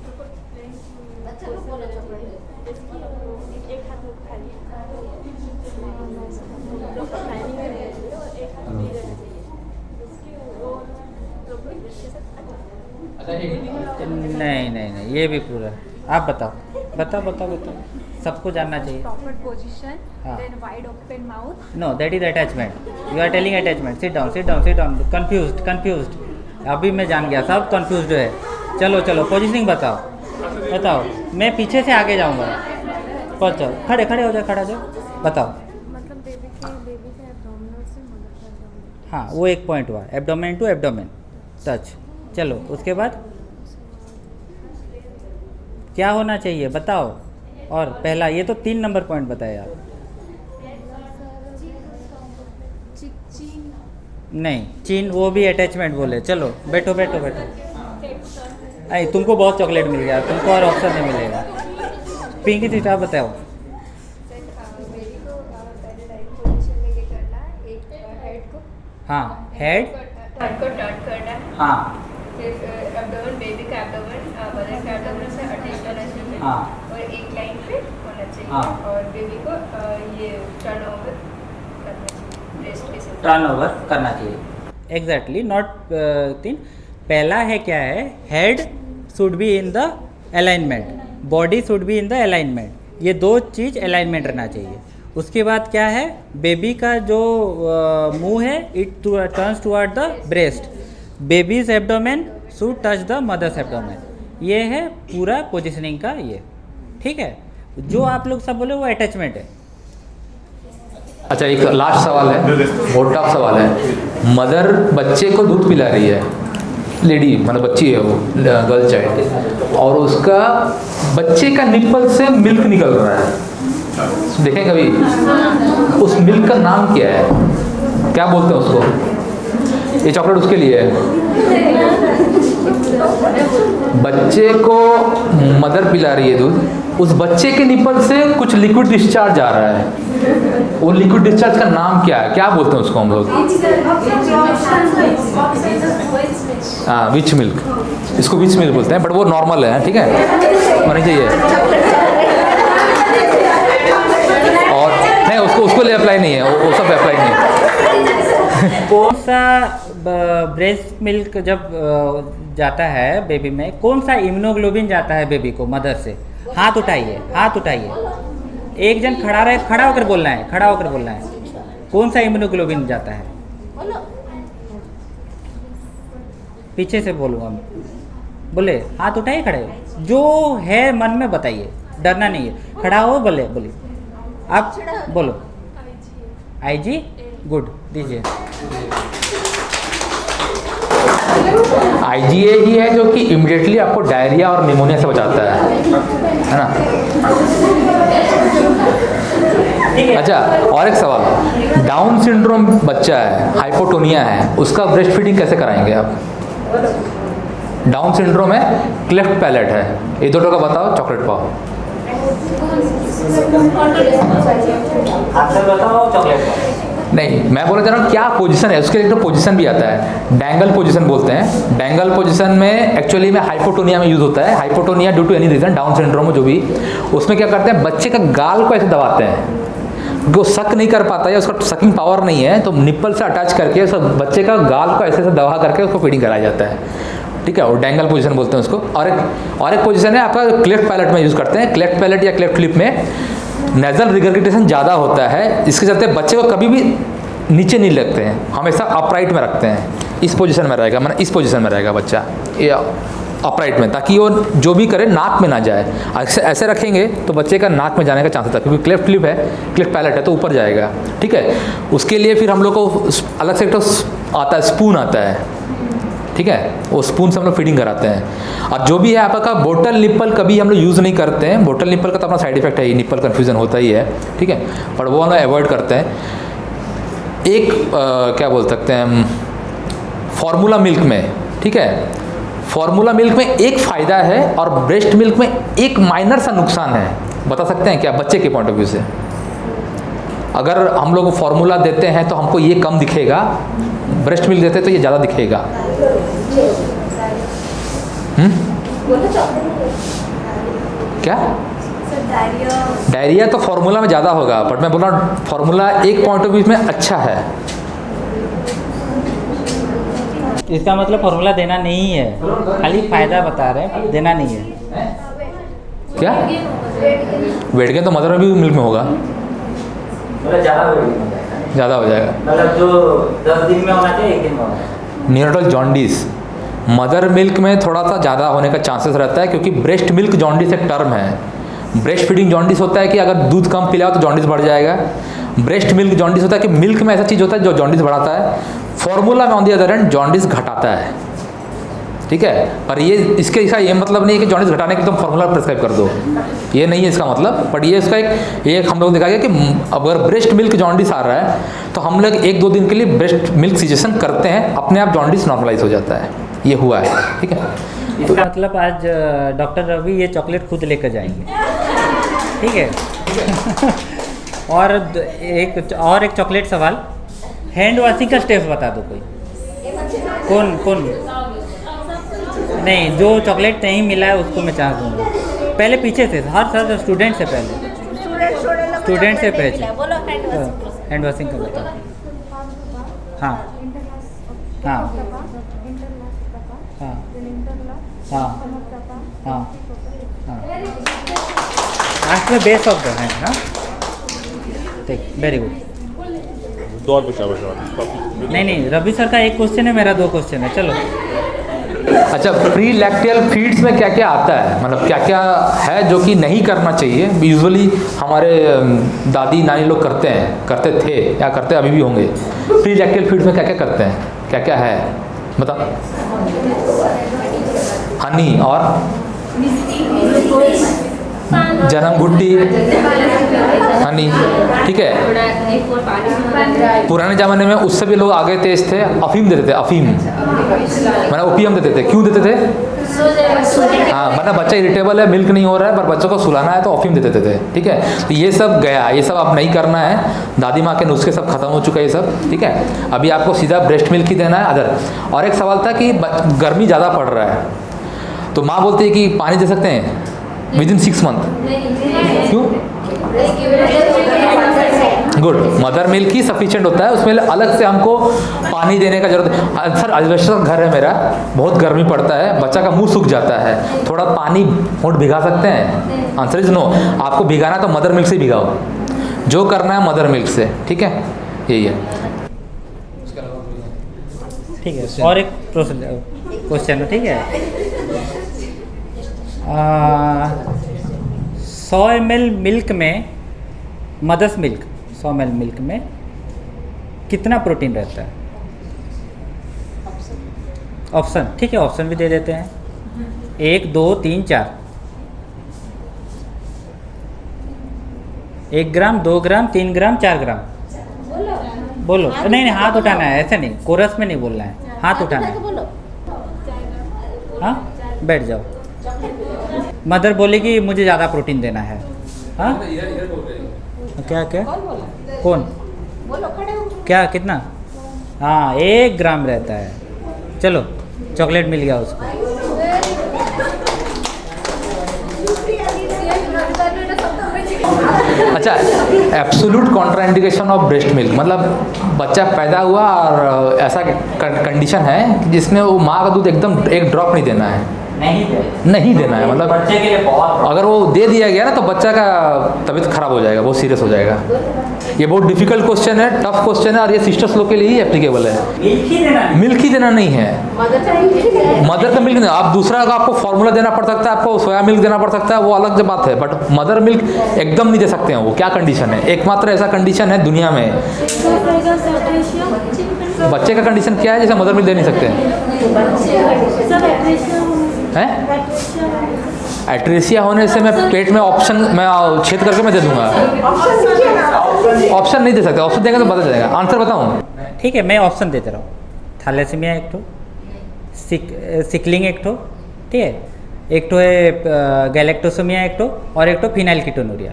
A: नहीं, ये भी पूरा। आप बताओ, सबको जानना चाहिए।
I: Proper position,
A: हाँ.
I: then wide open mouth.
A: No, that is attachment. You are telling attachment. Sit down. Confused. अभी मैं जान गया, सब confused है। चलो, पोजीशनिंग बताओ। मैं पीछे से आगे जाऊँगा। चलो, खड़े हो जाओ, बताओ।
I: मतलब बेबी के एब्डोमिनल से मदद कर रहा हूँ।
A: हाँ, वो एक पॉइंट हुआ, एब्डोमेन टू एब्डोमेन टच। चलो, उसके बाद क्या होना चाहिए बताओ। और पहला ये तो 3 नंबर पॉइंट बताया आप। नहीं, चीन वो भी अटैचमेंट बोले। चलो बैठो बैठो बैठो। अरे तुमको बहुत चॉकलेट मिल गया, तुमको और ऑप्शन नहीं मिलेगा। पिंकी जी आप बताओ। हाँ, हेड
J: को टर्न करना है।
A: हाँ
J: फिर एब्डोमेन, बेबी का एब्डोमेन मदर का एब्डोमेन से अटैच करना चाहिए।
A: हाँ
J: और एक लाइन पे होना चाहिए।
A: हाँ।
J: और बेबी को ये टर्न ओवर करना चाहिए, ब्रेस्ट के साथ
A: टर्न ओवर करना चाहिए। Exactly, not 3। पहला है क्या है, head should be in the alignment, body should be in the alignment. ये 2 चीज़ अलाइनमेंट रहना चाहिए। उसके बाद क्या है, बेबी का जो मुंह है it turns toward the breast, baby's abdomen should touch the mother's abdomen. ये है पूरा पोजिशनिंग का ये, ठीक है। जो आप लोग सब बोले वो अटैचमेंट है।
F: अच्छा, एक लास्ट सवाल है, बहुत टफ सवाल है। मदर बच्चे को दूध पिला रही है, लेडी मतलब बच्ची है वो, गर्ल चाइल्ड, और उसका बच्चे का निप्पल से मिल्क निकल रहा है। देखें कभी, उस मिल्क का नाम क्या है, क्या बोलते हैं उसको? ये चॉकलेट उसके लिए है। बच्चे को मदर पिला रही है दूध, उस बच्चे के निप्पल से कुछ लिक्विड डिस्चार्ज आ रहा है। वो लिक्विड डिस्चार्ज का नाम क्या है, क्या बोलते हैं उसको हम लोग? हाँ, विच मिल्क, इसको विच मिल्क बोलते हैं, बट वो नॉर्मल है, ठीक है, होनी चाहिए। और नहीं, उसको ले अप्लाई नहीं है, वो सब अप्लाई नहीं है।
A: कौन सा ब्रेस्ट मिल्क जब जाता है बेबी में, कौन सा इम्यूनोग्लोबिन जाता है बेबी को मदर से? हाथ उठाइए, हाथ उठाइए। एक जन खड़ा रहे, खड़ा होकर बोलना है, खड़ा होकर बोलना है। कौन सा इम्यूनोग्लोबिन जाता है? पीछे से बोलूँ हम, बोले हाथ उठाइए, खड़े जो है मन में बताइए, डरना नहीं है। खड़ा हो, बोले बोलिए, आप बोलो। IG, गुड, दीजिए।
F: IgA ही है जो कि इमिडिएटली आपको डायरिया और निमोनिया से बचाता है ना? अच्छा, और एक सवाल, डाउन सिंड्रोम बच्चा है, हाइपोटोनिया है, उसका ब्रेस्ट फीडिंग कैसे कराएंगे आप? डाउन सिंड्रोम है, क्लेफ्ट पैलेट है, ये दोनों का बताओ, चॉकलेट पाओ।
A: बताओ, चॉकलेट पाओ।
F: नहीं, मैं बोलना चाह रहा हूँ क्या पोजीशन है, उसके लिए तो पोजीशन भी आता है, डैंगल पोजीशन बोलते हैं। डैंगल पोजीशन में एक्चुअली में हाइपोटोनिया में यूज़ होता है। Hypotonia due to any reason, Down syndrome जो भी, उसमें क्या करते हैं, बच्चे का गाल को ऐसे दबाते हैं, वो सक नहीं कर पाता है, उसका सकिंग पावर नहीं है, तो निप्पल से अटैच करके सब बच्चे का गाल को ऐसे दबा करके उसको फीडिंग कराया जाता है, ठीक है, और डैंगल पोजीशन बोलते हैं उसको। और एक पोजीशन है आपका क्लेफ्ट पैलेट में यूज़ करते हैं। क्लेफ्ट पैलेट या क्लेफ्ट लिप में नेजल रिगर्गिटेशन ज़्यादा होता है, इसके चलते बच्चे को कभी भी नीचे नहीं लगते हैं, हमेशा अपराइट में रखते हैं। इस पोजीशन में रहेगा, मतलब इस पोजीशन में रहेगा बच्चा, ये अपराइट में, ताकि वो जो भी करे नाक में ना जाए। ऐसे रखेंगे तो बच्चे का नाक में जाने का चांस होता है, क्योंकि क्लेफ्ट लिप है, क्लेफ्ट पैलेट है, तो ऊपर जाएगा, ठीक है। उसके लिए फिर हम लोग को अलग से तो आता है, स्पून आता है, ठीक है, वो स्पून से हम लोग फीडिंग कराते हैं। और जो भी है आपका बोटल निप्पल कभी हम लोग यूज़ नहीं करते हैं। बोटल निप्पल का तो अपना साइड इफेक्ट है, ये निप्पल कन्फ्यूजन होता ही है, ठीक है, पर वो हम लोग अवॉइड करते हैं। एक क्या बोल सकते हैं, फार्मूला मिल्क में, ठीक है, फार्मूला मिल्क में एक फ़ायदा है और ब्रेस्ट मिल्क में एक माइनर सा नुकसान है, बता सकते हैं क्या, बच्चे के पॉइंट ऑफ व्यू से? अगर हम लोग फार्मूला देते हैं तो हमको ये कम दिखेगा, ब्रेस्ट मिल्क देते हैं तो ये ज़्यादा दिखेगा। क्या? डायरिया तो फार्मूला में ज़्यादा होगा, बट मैं बोल रहा हूँ फार्मूला एक पॉइंट ऑफ व्यू में अच्छा है।
A: इसका मतलब फार्मूला देना नहीं है, खाली फायदा बता रहे हैं, देना नहीं है।
F: क्या वेट गेन तो मदर में भी मिल्क में होगा, ज़्यादा हो जाएगा,
A: मतलब जो 10 दिन में होना चाहिए 1 दिन में होना चाहिए।
F: न्यूरोटल जॉन्डिस मदर मिल्क में थोड़ा सा ज़्यादा होने का चांसेस रहता है, क्योंकि ब्रेस्ट मिल्क जॉन्डिस एक टर्म है। ब्रेस्ट फीडिंग जॉन्डिस होता है कि अगर दूध कम पिलाओ तो जॉन्डिस बढ़ जाएगा। ब्रेस्ट मिल्क जॉन्डिस होता है कि मिल्क में ऐसा चीज़ होता है जो जॉन्डिस बढ़ाता है। फार्मूला में on the other hand jaundice घटाता है, ठीक है। पर ये इसके इसका ये मतलब नहीं है कि जॉन्डिस घटाने के तुम फॉर्मूला प्रिस्क्राइब कर दो, ये नहीं है इसका मतलब। बट ये इसका एक हम लोग देखा गया कि अगर ब्रेस्ट मिल्क जॉन्डिस आ रहा है तो हम लोग 1-2 दिन के लिए ब्रेस्ट मिल्क सिजेशन करते हैं, अपने आप जॉन्डिस नॉर्मलाइज हो जाता है। ये हुआ है, ठीक है।
A: इसका मतलब आज डॉक्टर रवि ये चॉकलेट खुद लेकर जाएंगे, ठीक है। और एक चॉकलेट सवाल, हैंड वॉशिंग का स्टेप्स बता दो कोई। कौन नहीं, जो चॉकलेट नहीं मिला है उसको मैं चाह दूँगा। पहले पीछे से, हर स्टूडेंट से पहले, स्टूडेंट से पहले हैंड वॉशिंग का बताओ। हाँ हाँ हाँ हाँ हाँ हाँ, लास्ट में बेस ऑफ द हैंड। हाँ ठीक, वेरी गुड।
K: दो और पूछा
A: नहीं, रवि सर का एक क्वेश्चन है, मेरा 2 क्वेश्चन है। चलो
F: अच्छा, प्री लैक्टियल फीड्स में क्या क्या आता है, मतलब क्या क्या है जो कि नहीं करना चाहिए। यूजुअली हमारे दादी नानी लोग करते थे या करते अभी भी होंगे। प्री लैक्टियल फीड्स में क्या क्या करते हैं, क्या क्या है बता। हनी और जन्म घुट्टी, हनी, ठीक है। पुराने ज़माने में उससे भी लोग आगे तेज थे, अफीम देते थे, अफीम मतलब ओपियम देते थे। क्यों देते थे? हाँ, मतलब बच्चा इरिटेबल है, मिल्क नहीं हो रहा है, पर बच्चों को सुलाना है तो अफीम देते थे, ठीक है। तो ये सब गया, ये सब अब नहीं करना है। दादी माँ के नुस्खे सब खत्म हो चुके हैं ये सब, ठीक है। अभी आपको सीधा ब्रेस्ट मिल्क ही देना है अदर। और एक सवाल था कि गर्मी ज़्यादा पड़ रहा है तो माँ बोलती है कि पानी दे सकते हैं विदिन 6 मंथ, क्यों? गुड, मदर मिल्क ही सफिशिएंट होता है, उसमें अलग से हमको पानी देने का जरूरत है। सर अल्बेस्टर घर है मेरा, बहुत गर्मी पड़ता है, बच्चा का मुंह सूख जाता है, थोड़ा पानी होंठ भिगा सकते हैं? Answer is no. आपको भिगाना तो मदर मिल्क से भिगाओ, जो करना है मदर मिल्क से, ठीक है। यही है,
A: ठीक है। और एक क्वेश्चन, ठीक है। 100 ml मिल्क में, मदर्स मिल्क 100 ml मिल्क में कितना प्रोटीन रहता है? ऑप्शन, ठीक है, ऑप्शन भी दे देते हैं। 1, 2, 3, 4। 1 ग्राम, 2 ग्राम, 3 ग्राम, 4 ग्राम। बोलो। नहीं, हाथ उठाना है, ऐसे नहीं, कोरस में नहीं बोलना है, हाथ उठाना है। हाँ, बैठ जाओ। मदर बोलेगी मुझे ज़्यादा प्रोटीन देना है। हाँ, क्या कौन क्या कितना? हाँ, 1 ग्राम रहता है। चलो, चॉकलेट मिल गया उसको।
F: अच्छा, absolute contraindication of breast milk, मतलब बच्चा पैदा हुआ और ऐसा कंडीशन है जिसमें वो माँ का दूध एकदम 1 ड्रॉप नहीं देना है, नहीं देना है। मतलब
A: बच्चे के लिए बहुत,
F: अगर वो दे दिया गया ना तो बच्चा का तबीयत खराब हो जाएगा, बहुत सीरियस हो जाएगा। ये बहुत डिफिकल्ट क्वेश्चन है, टफ क्वेश्चन है, और ये सिस्टर्स लोग के लिए ही एप्लीकेबल है। मिल्क ही देना नहीं है, मदर का मिल्क नहीं। आप दूसरा का आपको फॉर्मूला देना पड़ सकता है, आपको सोया मिल्क देना पड़ सकता है, वो अलग बात है। बट मदर मिल्क एकदम नहीं दे सकते हैं। वो क्या कंडीशन है? एकमात्र ऐसा कंडीशन है दुनिया में। बच्चे का कंडीशन क्या है जैसे मदर मिल्क दे नहीं सकते हैं? एट्रेसिया होने से मैं पेट में ऑप्शन मैं छेद करके मैं दे दूंगा। ऑप्शन नहीं दे सकते, ऑप्शन देंगे तो पता चलेगा। आंसर बताऊं?
A: ठीक है, मैं ऑप्शन देते रहा हूँ। थैलेसीमिया एक ठो, सिकलिंग एक ठो, ठीक है, एक ठो है गैलेक्टोसोमिया एक ठो, और एक ठो फिनाइलकीटोनुरिया।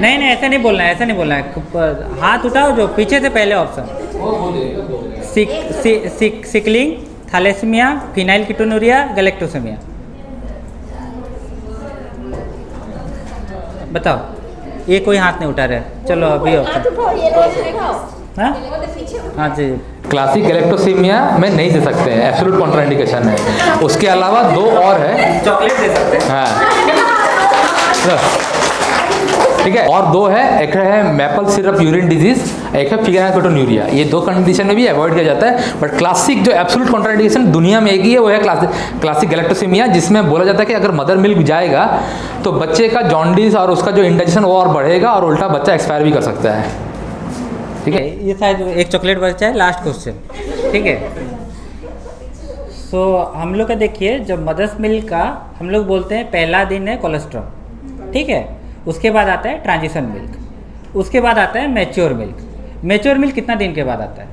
A: नहीं, ऐसा नहीं बोलना है, ऐसा नहीं बोलना है। हाथ उठाओ जो पीछे से पहले option. Sickling, thalassaemia, phenylketonuria, galactosaemia. बताओ, ये कोई हाथ नहीं उठा रहा है। चलो अभी ऑप्शन। हाँ जी,
F: क्लासिक गैलेक्टोसीमिया में नहीं दे सकते हैं, एब्सोल्यूट कॉन्ट्राइंडिकेशन है। उसके अलावा 2 और है,
A: चॉकलेट दे सकते हैं।
F: हाँ, ठीक है। और 2 है, एक है मैपल सिरप यूरिन डिजीज, एक है फिनाइलकीटोनुरिया। ये 2 कंडीशन में भी अवॉइड किया जाता है। बट क्लासिक जो एब्सोल्यूट कॉन्ट्राइंडिकेशन दुनिया में एक ही है, वो है क्लासिक गैलेक्टोसीमिया, जिसमें बोला जाता है कि अगर मदर मिल्क जाएगा तो बच्चे का जॉन्डिस और उसका जो इंडाइजेशन वो और बढ़ेगा, और उल्टा बच्चा एक्सपायर भी कर सकता है। ठीक है,
A: ये शायद एक चॉकलेट बचा है। लास्ट क्वेश्चन, ठीक है। सो हम लोग का देखिए, जब मदर्स मिल्क का हम लोग बोलते हैं पहला दिन है कोलेस्ट्रॉल, ठीक है। उसके बाद आता है ट्रांजिशन मिल्क, उसके बाद आता है मैच्योर मिल्क। मैच्योर मिल्क कितना दिन के बाद आता है?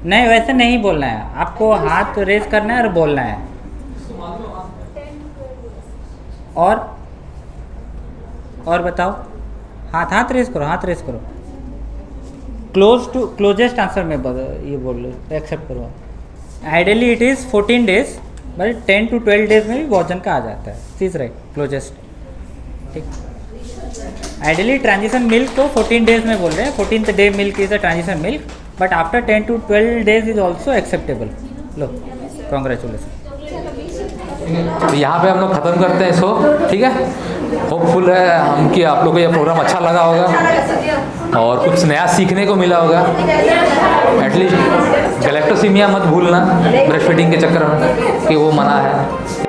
A: नहीं, वैसे नहीं बोलना है आपको, हाथ रेज करना है और बोलना है। और बताओ, हाथ रेज करो, हाथ रेज करो। क्लोजेस्ट आंसर में ये बोल लो, एक्सेप्ट करो। Ideally it is 14 days, but 10 to 12 days में भी वजन का आ जाता है। चीज़ राइट, क्लोजेस्ट, ठीक। आइडियली ट्रांजिशन मिल्क को 14 डेज में बोल रहे हैं, 14th day milk is a transition milk, but after 10 to 12 days is also acceptable. लो, कॉन्ग्रेचुलेसन।
F: तो यहाँ पे हम लोग ख़त्म करते हैं इसको, ठीक है। होपफुल है हम कि आप लोग को ये प्रोग्राम अच्छा लगा होगा और कुछ नया सीखने को मिला होगा। एटलीस्ट गैलेक्टोसीमिया मत भूलना ब्रेस्ट फीडिंग के चक्कर में कि वो मना है।